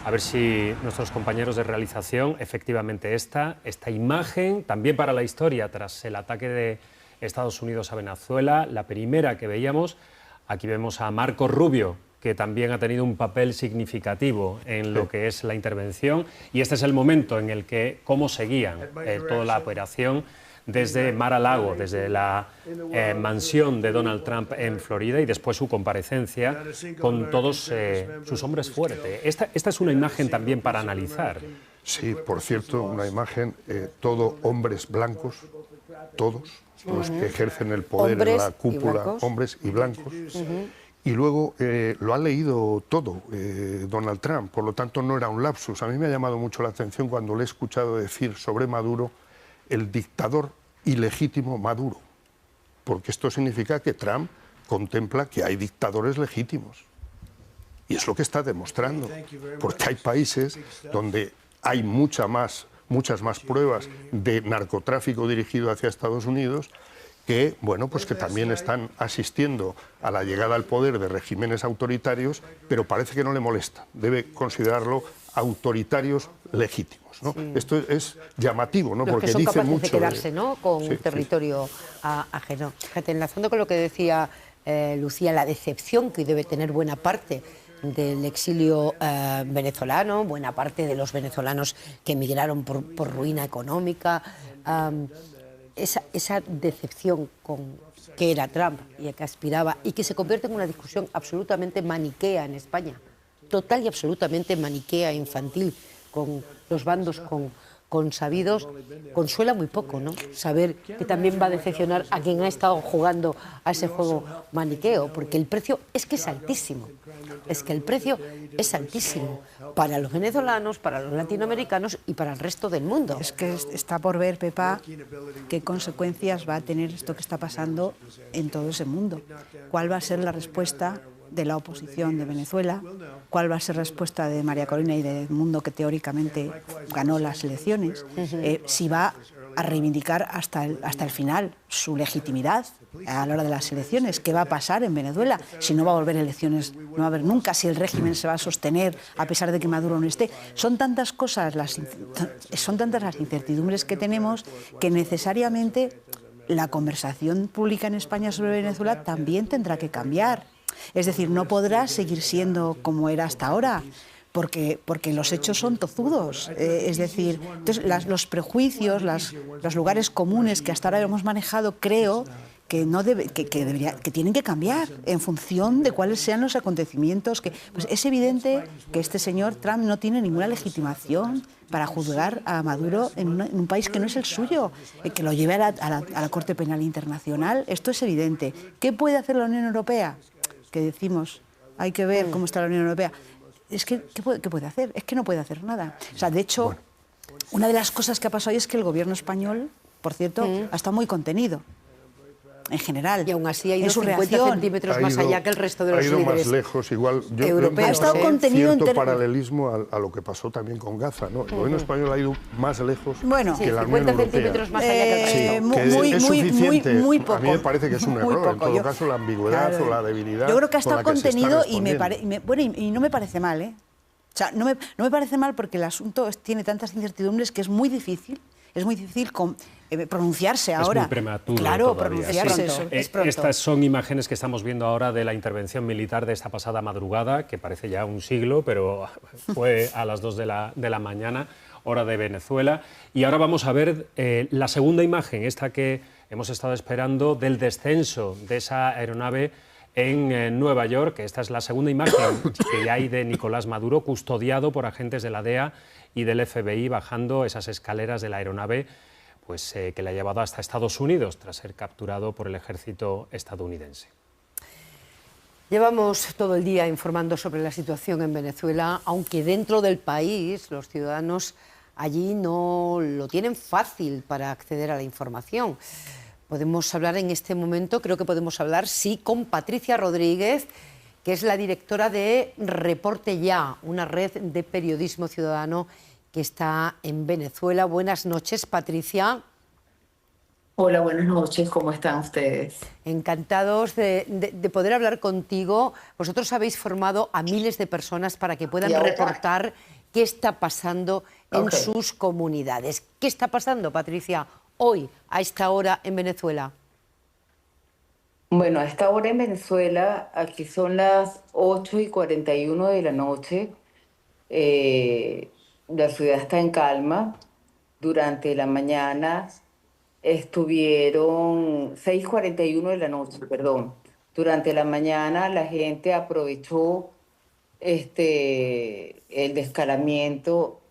A ver si nuestros compañeros de realización, efectivamente esta imagen, también para la historia, tras el ataque de Estados Unidos a Venezuela, la primera que veíamos. Aquí vemos a Marco Rubio, que también ha tenido un papel significativo en lo que es la intervención, y este es el momento en el que, cómo seguían toda la operación desde Mar-a-Lago, desde la mansión de Donald Trump en Florida, y después su comparecencia con todos sus hombres fuertes. Esta es una imagen también para analizar. Sí, por cierto, una imagen, todo hombres blancos, todos los que ejercen el poder en la cúpula, hombres y blancos. Y luego lo ha leído todo Donald Trump, por lo tanto no era un lapsus. A mí me ha llamado mucho la atención cuando le he escuchado decir sobre Maduro el dictador ilegítimo Maduro, porque esto significa que Trump contempla que hay dictadores legítimos. Y es lo que está demostrando, porque hay países donde hay muchas más pruebas de narcotráfico dirigido hacia Estados Unidos que, pues que también están asistiendo a la llegada al poder de regímenes autoritarios, pero parece que no le molesta. Debe considerarlo autoritarios legítimos, ¿no? Sí. Esto es llamativo, ¿no? Porque dice mucho de quedarse, ¿no? Con un territorio ajeno. Fíjate, enlazando con lo que decía Lucía, la decepción que debe tener buena parte del exilio venezolano, buena parte de los venezolanos que emigraron por ruina económica, esa decepción con que era Trump y a que aspiraba, y que se convierte en una discusión absolutamente maniquea en España, total y absolutamente maniquea, infantil, con los bandos consabidos, consuela muy poco, ¿no? Saber que también va a decepcionar a quien ha estado jugando a ese juego maniqueo, porque el precio es que es altísimo. Es que el precio es altísimo para los venezolanos, para los latinoamericanos y para el resto del mundo. Es que está por ver, Pepa, qué consecuencias va a tener esto que está pasando en todo ese mundo. ¿Cuál va a ser la respuesta de la oposición de Venezuela? ¿Cuál va a ser la respuesta de María Corina y del mundo que teóricamente ganó las elecciones? Si va a reivindicar hasta el final su legitimidad a la hora de las elecciones. ¿Qué va a pasar en Venezuela? Si no va a volver elecciones, no va a haber nunca, si el régimen se va a sostener a pesar de que Maduro no esté. Son tantas cosas, son tantas las incertidumbres que tenemos que necesariamente la conversación pública en España sobre Venezuela también tendrá que cambiar. Es decir, no podrá seguir siendo como era hasta ahora, porque los hechos son tozudos. Es decir, entonces, los prejuicios, los lugares comunes que hasta ahora hemos manejado, creo que tienen que cambiar en función de cuáles sean los acontecimientos. Pues es evidente que este señor Trump no tiene ninguna legitimación para juzgar a Maduro en un país que no es el suyo, que lo lleve a la Corte Penal Internacional. Esto es evidente. ¿Qué puede hacer la Unión Europea? Que decimos, hay que ver cómo está la Unión Europea. Es que, ¿qué puede hacer? Es que no puede hacer nada. O sea, de hecho, una de las cosas que ha pasado hoy es que el gobierno español, por cierto, ha estado muy contenido. En general. Y aún así ha ido 50 centímetros más allá que el resto de los líderes. Ha ido más lejos, igual. Europeos. Ha estado contenido cierto paralelismo a lo que pasó también con Gaza, ¿no? El gobierno español ha ido más lejos que la Unión 50 centímetros más allá que el resto. resto. Es suficiente. Muy poco. A mí me parece que es un error. En todo caso, la ambigüedad o la debilidad. Yo creo que ha estado contenido y no me parece mal, ¿eh? O sea, no me parece mal porque el asunto tiene tantas incertidumbres que es muy difícil pronunciarse ahora. Es muy prematuro. Claro, todavía. pronunciarse. Es pronto. Estas son imágenes que estamos viendo ahora de la intervención militar de esta pasada madrugada, que parece ya un siglo, pero fue a las 2 de la mañana, hora de Venezuela. Y ahora vamos a ver la segunda imagen, esta que hemos estado esperando, del descenso de esa aeronave en Nueva York. Esta es la segunda imagen que hay de Nicolás Maduro, custodiado por agentes de la DEA y del FBI, bajando esas escaleras de la aeronave pues, que le ha llevado hasta Estados Unidos, tras ser capturado por el ejército estadounidense. Llevamos todo el día informando sobre la situación en Venezuela, aunque dentro del país los ciudadanos allí no lo tienen fácil para acceder a la información. Podemos hablar en este momento, creo que podemos hablar, sí, con Patricia Rodríguez, que es la directora de Reporte Ya, una red de periodismo ciudadano que está en Venezuela. Buenas noches, Patricia. Hola, buenas noches, ¿cómo están ustedes? Encantados de poder hablar contigo. Vosotros habéis formado a miles de personas para que puedan reportar qué está pasando en sus comunidades. ¿Qué está pasando, Patricia, hoy, a esta hora en Venezuela? Bueno, a esta hora en Venezuela, aquí son las 8:41 de la noche. La ciudad está en calma. Durante la mañana estuvieron 6:41 de la noche, perdón. Durante la mañana la gente aprovechó el descalamiento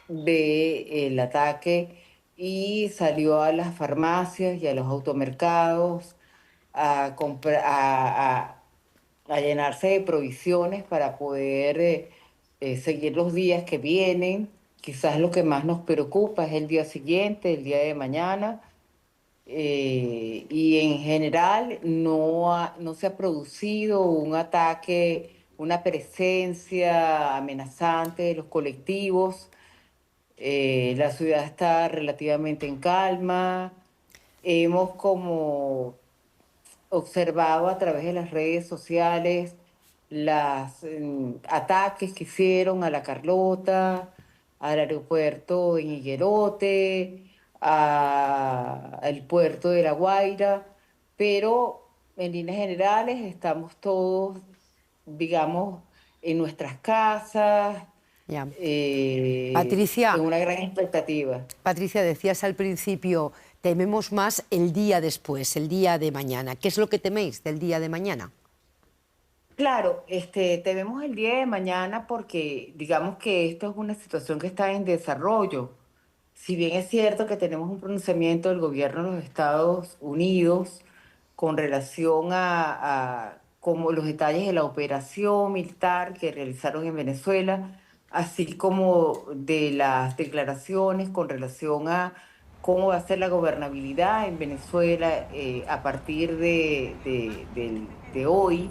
del ataque y salió a las farmacias y a los automercados a llenarse de provisiones para poder seguir los días que vienen. Quizás lo que más nos preocupa es el día siguiente, el día de mañana. Y en general no se ha producido un ataque, una presencia amenazante de los colectivos. La ciudad está relativamente en calma. Hemos como observado a través de las redes sociales los ataques que hicieron a La Carlota, al aeropuerto en Higuerote, al puerto de La Guaira, pero en líneas generales estamos todos, digamos, en nuestras casas, Patricia, con una gran expectativa. Patricia, decías al principio, tememos más el día después, el día de mañana. ¿Qué es lo que teméis del día de mañana? Claro, tememos el día de mañana porque digamos que esto es una situación que está en desarrollo. si bien es cierto que tenemos un pronunciamiento del gobierno de los Estados Unidos con relación a como los detalles de la operación militar que realizaron en Venezuela, así como de las declaraciones con relación a cómo va a ser la gobernabilidad en Venezuela a partir de hoy.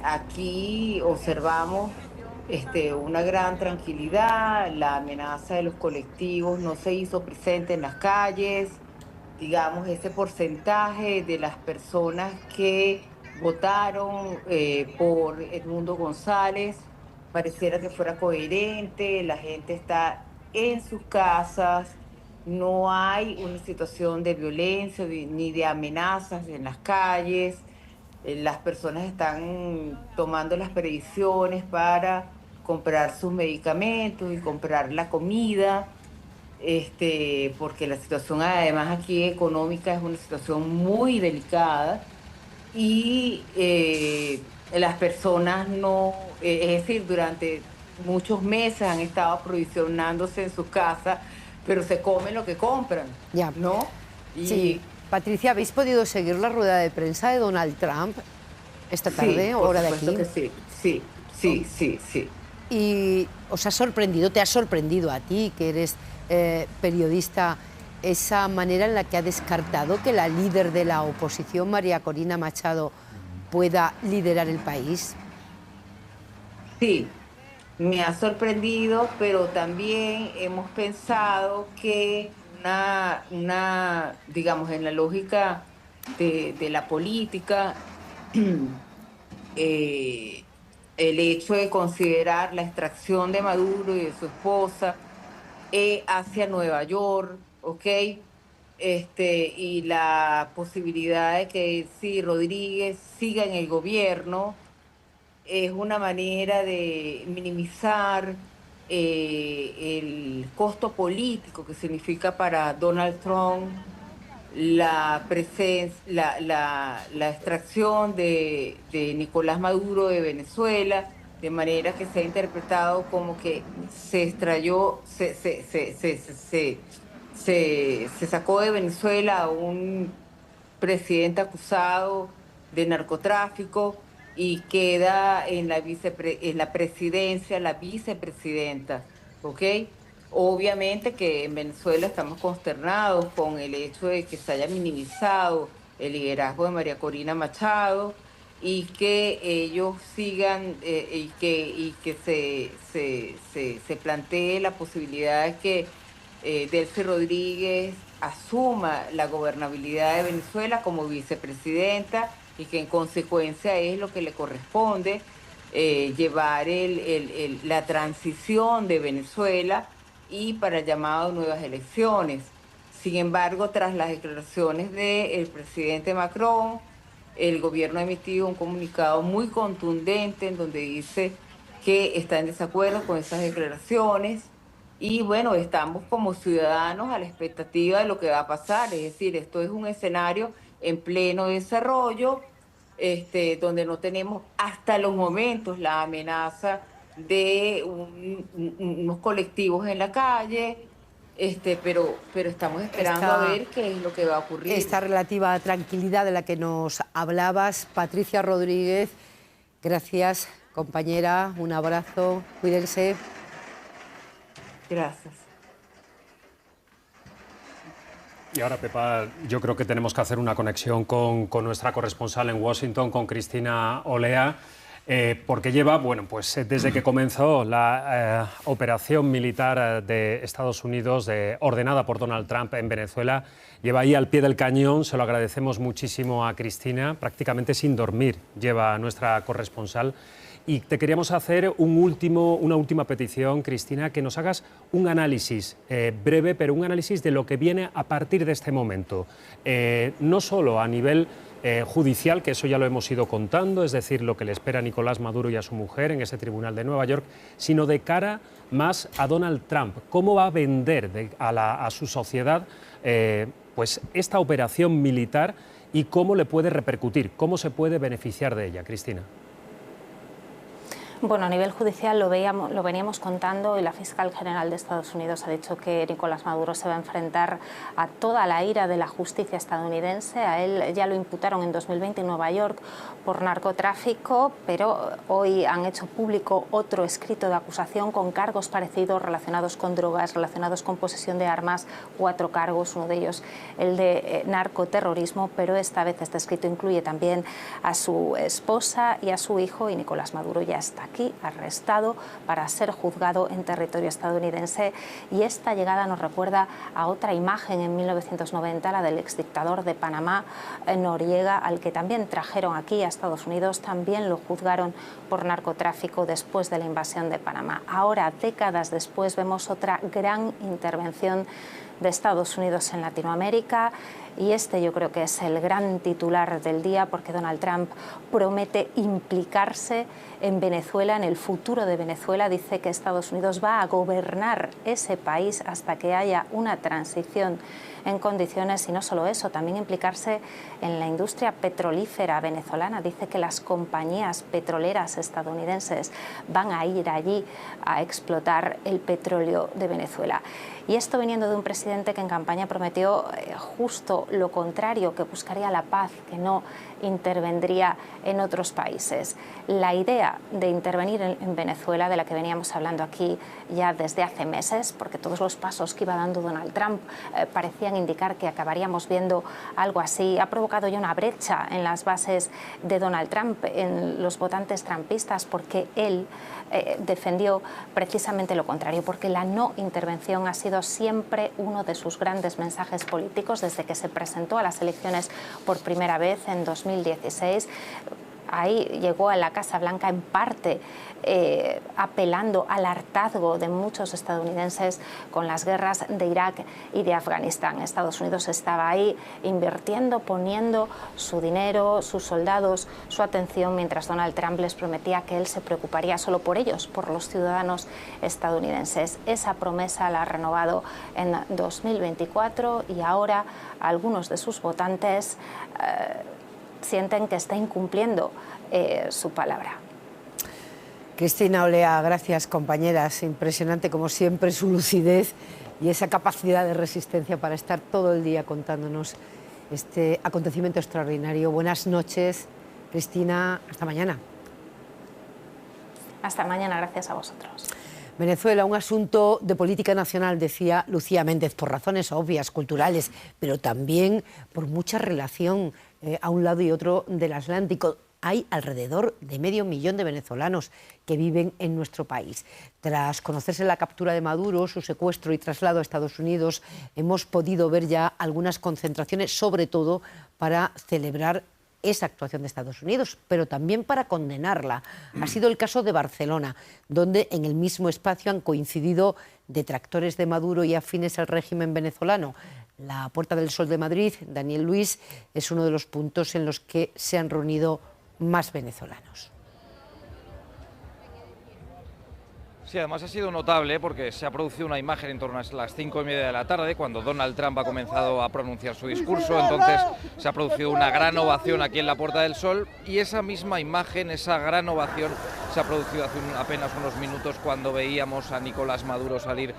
Aquí observamos una gran tranquilidad, la amenaza de los colectivos no se hizo presente en las calles, digamos, ese porcentaje de las personas que votaron por Edmundo González pareciera que fuera coherente, la gente está en sus casas, no hay una situación de violencia ni de amenazas en las calles. Las personas están tomando las previsiones para comprar sus medicamentos y comprar la comida, porque la situación además aquí económica es una situación muy delicada y las personas no, es decir, durante muchos meses han estado aprovisionándose en sus casas, pero se comen lo que compran, ya. ¿no? Y sí. Patricia, ¿habéis podido seguir la rueda de prensa de Donald Trump esta tarde, sí, hora de aquí? Que sí. ¿Y os ha sorprendido, te ha sorprendido a ti, que eres periodista, esa manera en la que ha descartado que la líder de la oposición, María Corina Machado, pueda liderar el país? Sí, me ha sorprendido, pero también hemos pensado que digamos, en la lógica de la política, el hecho de considerar la extracción de Maduro y de su esposa hacia Nueva York, ¿ok? Y la posibilidad de que sí, Rodríguez siga en el gobierno, es una manera de minimizar el costo político que significa para Donald Trump la extracción de Nicolás Maduro de Venezuela, de manera que se ha interpretado como que se extrayó, se sacó de Venezuela a un presidente acusado de narcotráfico y queda en la presidencia la vicepresidenta, ¿ok? Obviamente que en Venezuela estamos consternados con el hecho de que se haya minimizado el liderazgo de María Corina Machado y que ellos sigan y que se plantee la posibilidad de que Delcy Rodríguez asuma la gobernabilidad de Venezuela como vicepresidenta y que en consecuencia es lo que le corresponde llevar la transición de Venezuela y para el llamado a nuevas elecciones. Sin embargo, tras las declaraciones del presidente Macron, el gobierno ha emitido un comunicado muy contundente en donde dice que está en desacuerdo con esas declaraciones y bueno, estamos como ciudadanos a la expectativa de lo que va a pasar, es decir, esto es un escenario en pleno desarrollo, donde no tenemos hasta los momentos la amenaza de unos colectivos en la calle, pero estamos esperando a ver qué es lo que va a ocurrir. Esta relativa tranquilidad de la que nos hablabas, Patricia Rodríguez, gracias, compañera, un abrazo, cuídense. Gracias. Y ahora, Pepa, yo creo que tenemos que hacer una conexión con nuestra corresponsal en Washington, con Cristina Olea, porque lleva, bueno, pues desde que comenzó la operación militar de Estados Unidos ordenada por Donald Trump en Venezuela, lleva ahí al pie del cañón. Se lo agradecemos muchísimo a Cristina, prácticamente sin dormir lleva nuestra corresponsal. Y te queríamos hacer una última petición, Cristina, que nos hagas un análisis breve, pero un análisis de lo que viene a partir de este momento. No solo a nivel judicial, que eso ya lo hemos ido contando, es decir, lo que le espera a Nicolás Maduro y a su mujer en ese tribunal de Nueva York, sino de cara más a Donald Trump. ¿Cómo va a vender a su sociedad pues esta operación militar y cómo le puede repercutir? ¿Cómo se puede beneficiar de ella, Cristina? Bueno, a nivel judicial lo veníamos contando y la fiscal general de Estados Unidos ha dicho que Nicolás Maduro se va a enfrentar a toda la ira de la justicia estadounidense. A él ya lo imputaron en 2020 en Nueva York por narcotráfico, pero hoy han hecho público otro escrito de acusación con cargos parecidos relacionados con drogas, relacionados con posesión de armas, 4 cargos, uno de ellos el de narcoterrorismo, pero esta vez este escrito incluye también a su esposa y a su hijo, y Nicolás Maduro ya está aquí, arrestado para ser juzgado en territorio estadounidense. Y esta llegada nos recuerda a otra imagen en 1990, la del exdictador de Panamá, Noriega, al que también trajeron aquí a Estados Unidos, también lo juzgaron por narcotráfico después de la invasión de Panamá. Ahora, décadas después, vemos otra gran intervención de Estados Unidos en Latinoamérica, y este yo creo que es el gran titular del día, porque Donald Trump promete implicarse en Venezuela, en el futuro de Venezuela. Dice que Estados Unidos va a gobernar ese país hasta que haya una transición en condiciones, y no solo eso, también implicarse en la industria petrolífera venezolana. Dice que las compañías petroleras estadounidenses van a ir allí a explotar el petróleo de Venezuela. Y esto viniendo de un presidente que en campaña prometió justo lo contrario, que buscaría la paz, que no intervendría en otros países. La idea de intervenir en Venezuela, de la que veníamos hablando aquí ya desde hace meses, porque todos los pasos que iba dando Donald Trump parecían indicar que acabaríamos viendo algo así, ha provocado ya una brecha en las bases de Donald Trump, en los votantes trumpistas, porque él defendió precisamente lo contrario, porque la no intervención ha sido siempre uno de sus grandes mensajes políticos desde que se presentó a las elecciones por primera vez en 2016. Ahí llegó a la Casa Blanca en parte apelando al hartazgo de muchos estadounidenses con las guerras de Irak y de Afganistán. Estados Unidos estaba ahí invirtiendo, poniendo su dinero, sus soldados, su atención, mientras Donald Trump les prometía que él se preocuparía solo por ellos, por los ciudadanos estadounidenses. Esa promesa la ha renovado en 2024 y ahora algunos de sus votantes sienten que está incumpliendo su palabra. Cristina Olea, gracias compañeras. Impresionante como siempre su lucidez y esa capacidad de resistencia para estar todo el día contándonos este acontecimiento extraordinario. Buenas noches, Cristina. Hasta mañana. Hasta mañana, gracias a vosotros. Venezuela, un asunto de política nacional, decía Lucía Méndez, por razones obvias, culturales, pero también por mucha relación a un lado y otro del Atlántico. Hay alrededor de 500.000 de venezolanos que viven en nuestro país. Tras conocerse la captura de Maduro, su secuestro y traslado a Estados Unidos, hemos podido ver ya algunas concentraciones, sobre todo para celebrar esa actuación de Estados Unidos, pero también para condenarla. Ha sido el caso de Barcelona, donde en el mismo espacio han coincidido detractores de Maduro y afines al régimen venezolano. La Puerta del Sol de Madrid, Daniel Luis, es uno de los puntos en los que se han reunido más venezolanos. Sí, además ha sido notable porque se ha producido una imagen en torno a las 5:30 de la tarde, cuando Donald Trump ha comenzado a pronunciar su discurso. Entonces se ha producido una gran ovación aquí en la Puerta del Sol, y esa misma imagen, esa gran ovación, se ha producido hace apenas unos minutos cuando veíamos a Nicolás Maduro salir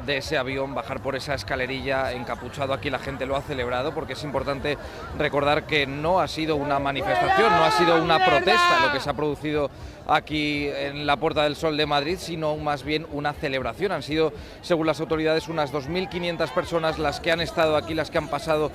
de ese avión, bajar por esa escalerilla encapuchado. Aquí la gente lo ha celebrado, porque es importante recordar que no ha sido una manifestación, no ha sido una protesta lo que se ha producido aquí en la Puerta del Sol de Madrid, sino más bien una celebración. Han sido, según las autoridades, unas 2.500 personas las que han estado aquí, las que han pasado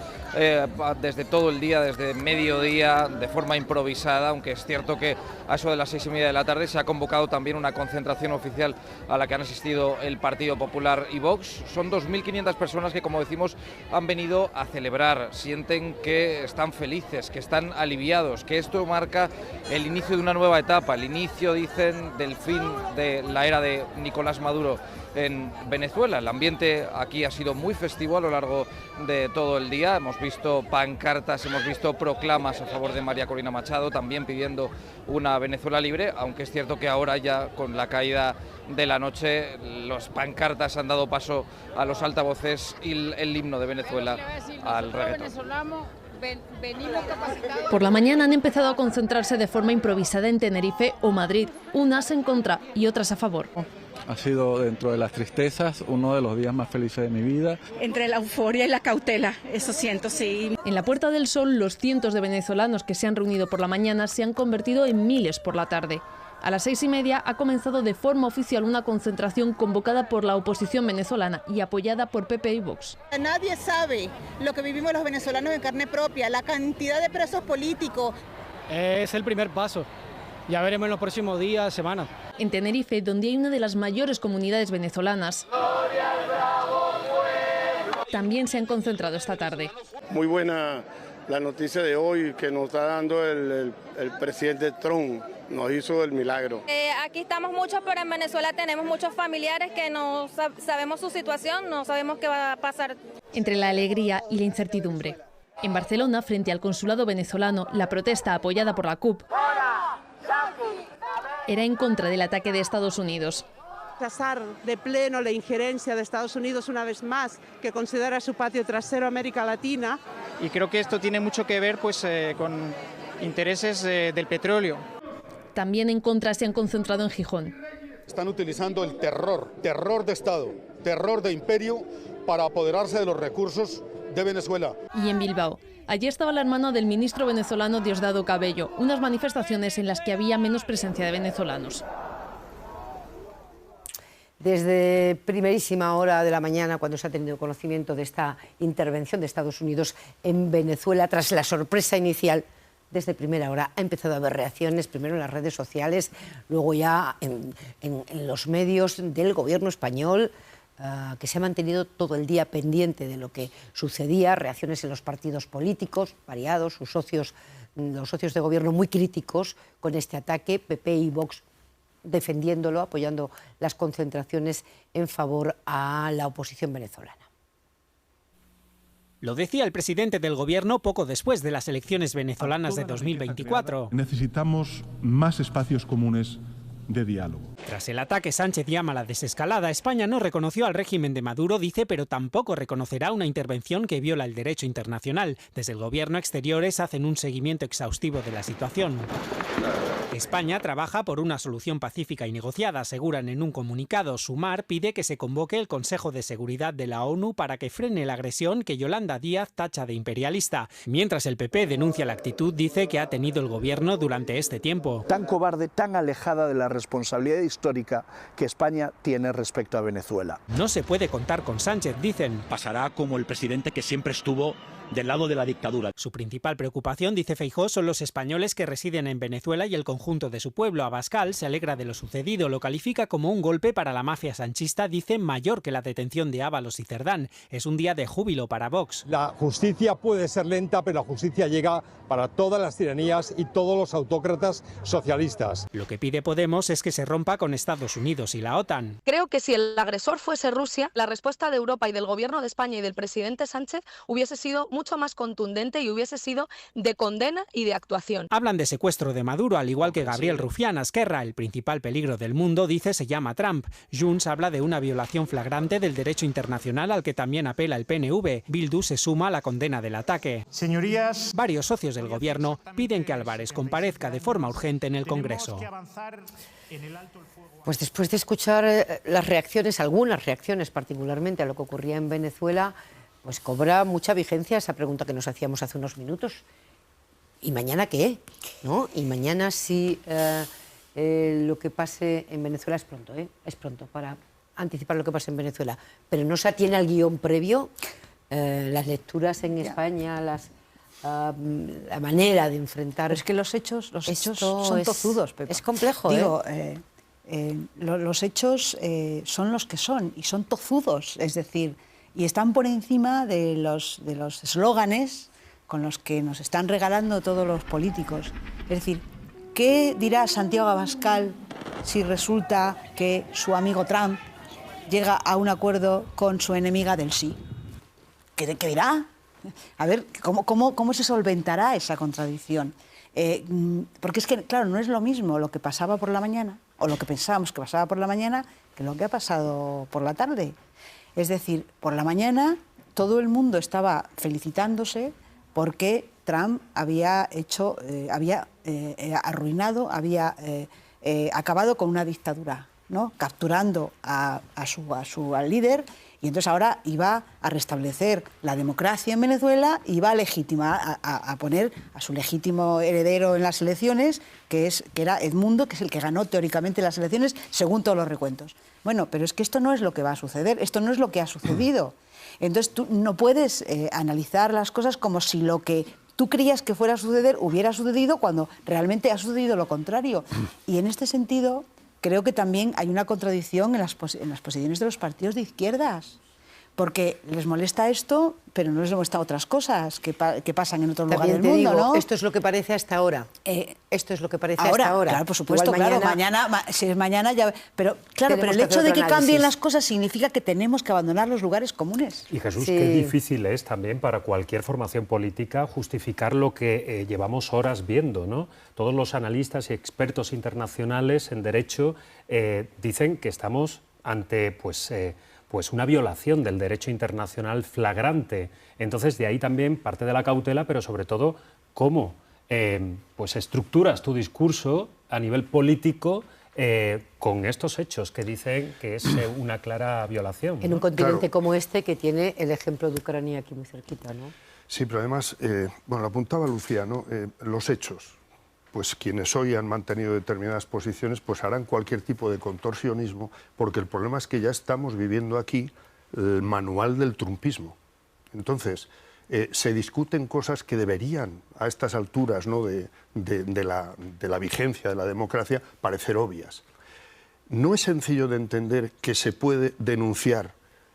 desde todo el día, desde mediodía, de forma improvisada, aunque es cierto que a eso de las 6:30 de la tarde se ha convocado también una concentración oficial a la que han asistido el Partido Popular y Vox. Son 2.500 personas que, como decimos, han venido a celebrar, sienten que están felices, que están aliviados, que esto marca el inicio de una nueva etapa, el inicio, dicen, del fin de la era de Nicolás Maduro en Venezuela. El ambiente aquí ha sido muy festivo a lo largo de todo el día. Hemos visto pancartas, hemos visto proclamas a favor de María Corina Machado, también pidiendo una Venezuela libre, aunque es cierto que ahora ya con la caída de la noche las pancartas han dado paso a los altavoces y el himno de Venezuela al reggaetón. Por la mañana han empezado a concentrarse de forma improvisada en Tenerife o Madrid, unas en contra y otras a favor. Ha sido, dentro de las tristezas, uno de los días más felices de mi vida. Entre la euforia y la cautela, eso siento, sí. En la Puerta del Sol, los cientos de venezolanos que se han reunido por la mañana se han convertido en miles por la tarde. A las 6:30 ha comenzado de forma oficial una concentración convocada por la oposición venezolana y apoyada por PP y Vox. Nadie sabe lo que vivimos los venezolanos en carne propia, la cantidad de presos políticos. Es el primer paso. Ya veremos en los próximos días, semanas. En Tenerife, donde hay una de las mayores comunidades venezolanas, también se han concentrado esta tarde. Muy buena la noticia de hoy que nos está dando el presidente Trump. Nos hizo el milagro. Aquí estamos muchos, pero en Venezuela tenemos muchos familiares que no sabemos su situación, no sabemos qué va a pasar. Entre la alegría y la incertidumbre. En Barcelona, frente al consulado venezolano, la protesta apoyada por la CUP era en contra del ataque de Estados Unidos. Rechazar de pleno la injerencia de Estados Unidos una vez más, que considera su patio trasero América Latina. Y creo que esto tiene mucho que ver con intereses del petróleo. También en contra se han concentrado en Gijón. Están utilizando el terror de Estado, terror de imperio para apoderarse de los recursos de Venezuela. Y en Bilbao. Allí estaba la hermana del ministro venezolano Diosdado Cabello, unas manifestaciones en las que había menos presencia de venezolanos. Desde primerísima hora de la mañana, cuando se ha tenido conocimiento de esta intervención de Estados Unidos en Venezuela, tras la sorpresa inicial, desde primera hora ha empezado a haber reacciones, primero en las redes sociales, luego ya en los medios del gobierno español, que se ha mantenido todo el día pendiente de lo que sucedía, reacciones en los partidos políticos variados, los socios de gobierno muy críticos con este ataque, PP y Vox defendiéndolo, apoyando las concentraciones en favor a la oposición venezolana. Lo decía el presidente del gobierno poco después de las elecciones venezolanas de 2024. Necesitamos más espacios comunes de diálogo. Tras el ataque, Sánchez llama a la desescalada. España no reconoció al régimen de Maduro, dice, pero tampoco reconocerá una intervención que viola el derecho internacional. Desde el gobierno, exteriores hacen un seguimiento exhaustivo de la situación. España trabaja por una solución pacífica y negociada, aseguran en un comunicado. Sumar pide que se convoque el Consejo de Seguridad de la ONU para que frene la agresión que Yolanda Díaz tacha de imperialista. Mientras el PP denuncia la actitud, dice que ha tenido el gobierno durante este tiempo. Tan cobarde, tan alejada de la responsabilidad histórica que España tiene respecto a Venezuela. No se puede contar con Sánchez, dicen. Pasará como el presidente que siempre estuvo del lado de la dictadura. Su principal preocupación, dice Feijóo, son los españoles que residen en Venezuela y el conjunto de su pueblo. Abascal se alegra de lo sucedido, lo califica como un golpe para la mafia sanchista, dice, mayor que la detención de Ábalos y Cerdán. Es un día de júbilo para Vox. La justicia puede ser lenta, pero la justicia llega para todas las tiranías y todos los autócratas socialistas. Lo que pide Podemos es que se rompa con Estados Unidos y la OTAN. Creo que si el agresor fuese Rusia, la respuesta de Europa y del gobierno de España y del presidente Sánchez hubiese sido mucho más contundente y hubiese sido de condena y de actuación. Hablan de secuestro de Maduro, al igual que Gabriel Rufián. Esquerra, el principal peligro del mundo, dice, se llama Trump. Junts habla de una violación flagrante del derecho internacional al que también apela el PNV. Bildu se suma a la condena del ataque. Señorías, varios socios del gobierno piden que Álvarez comparezca de forma urgente en el Congreso. Pues después de escuchar las reacciones, algunas reacciones particularmente a lo que ocurría en Venezuela, pues cobra mucha vigencia esa pregunta que nos hacíamos hace unos minutos. ¿Y mañana qué? ¿No? Y mañana sí lo que pase en Venezuela es pronto, es pronto para anticipar lo que pase en Venezuela. Pero no se atiene al guión previo, las lecturas en España, la manera de enfrentar. Pero es que los hechos son tozudos, Pepa. Es complejo. Digo, los hechos son los que son y son tozudos, es decir, y están por encima de los eslóganes con los que nos están regalando todos los políticos. Es decir, ¿qué dirá Santiago Abascal si resulta que su amigo Trump llega a un acuerdo con su enemiga del sí? ¿Qué dirá? A ver, ¿cómo se solventará esa contradicción? Porque es que, claro, no es lo mismo lo que pasaba por la mañana, o lo que pensábamos que pasaba por la mañana, que lo que ha pasado por la tarde. Es decir, por la mañana todo el mundo estaba felicitándose porque Trump había hecho, había arruinado, había acabado con una dictadura, ¿no? Capturando al líder, y entonces ahora iba a restablecer la democracia en Venezuela, iba a legitimar, a poner a su legítimo heredero en las elecciones, que era Edmundo, que es el que ganó teóricamente las elecciones según todos los recuentos. Bueno, pero es que esto no es lo que va a suceder, esto no es lo que ha sucedido. Entonces tú no puedes analizar las cosas como si lo que tú creías que fuera a suceder hubiera sucedido cuando realmente ha sucedido lo contrario. Y en este sentido creo que también hay una contradicción en las posiciones de los partidos de izquierdas. Porque les molesta esto, pero no les molesta otras cosas que pasan en otro lugar del mundo, ¿no? Esto es lo que parece hasta ahora. Esto es lo que parece hasta ahora. Claro, por supuesto, claro, si es mañana ya... Pero claro, pero el hecho de que cambien las cosas significa que tenemos que abandonar los lugares comunes. Y Jesús, qué difícil es también para cualquier formación política justificar lo que llevamos horas viendo, ¿no? Todos los analistas y expertos internacionales en derecho dicen que estamos ante, pues una violación del derecho internacional flagrante. Entonces, de ahí también parte de la cautela, pero sobre todo, cómo pues estructuras tu discurso a nivel político con estos hechos que dicen que es una clara violación, ¿no? En un continente como este, que tiene el ejemplo de Ucrania aquí muy cerquita, ¿no? Sí, pero además, bueno, lo apuntaba Lucía, ¿no? Los hechos. Pues quienes hoy han mantenido determinadas posiciones pues harán cualquier tipo de contorsionismo, porque el problema es que ya estamos viviendo aquí el manual del trumpismo. Entonces, se discuten cosas que deberían, a estas alturas, ¿no? de la vigencia de la democracia, parecer obvias. No es sencillo de entender que se puede denunciar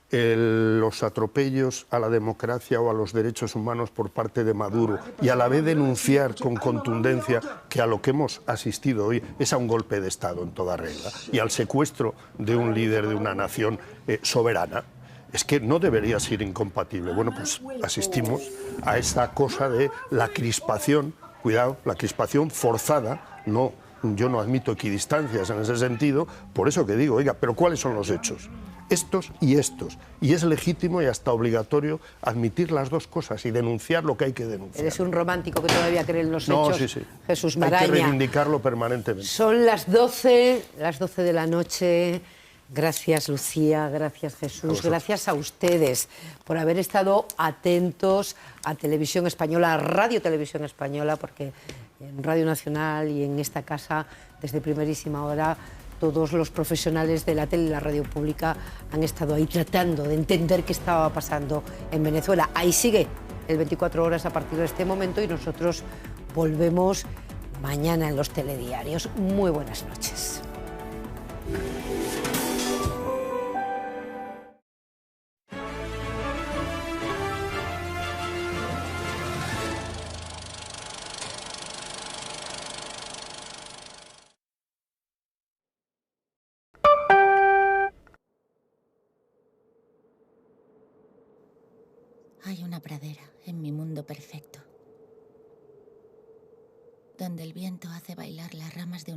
los atropellos a la democracia o a los derechos humanos por parte de Maduro y a la vez denunciar con contundencia que a lo que hemos asistido hoy es a un golpe de Estado en toda regla y al secuestro de un líder de una nación soberana. Es que no debería ser incompatible. Bueno, pues asistimos a esta cosa de la crispación, cuidado, la crispación forzada, no, yo no admito equidistancias en ese sentido, por eso que digo, oiga, pero ¿cuáles son los hechos? Estos y estos. Y es legítimo y hasta obligatorio admitir las dos cosas y denunciar lo que hay que denunciar. Eres un romántico que todavía cree en los hechos. Sí, sí. Jesús Maraña. Hay que reivindicarlo permanentemente. Son las 12 de la noche. Gracias, Lucía, gracias, Jesús, gracias a ustedes por haber estado atentos a Televisión Española, a Radio Televisión Española, porque en Radio Nacional y en esta casa, desde primerísima hora, todos los profesionales de la tele y la radio pública han estado ahí tratando de entender qué estaba pasando en Venezuela. Ahí sigue el 24 horas a partir de este momento y nosotros volvemos mañana en los telediarios. Muy buenas noches. Hay una pradera en mi mundo perfecto, donde el viento hace bailar las ramas de un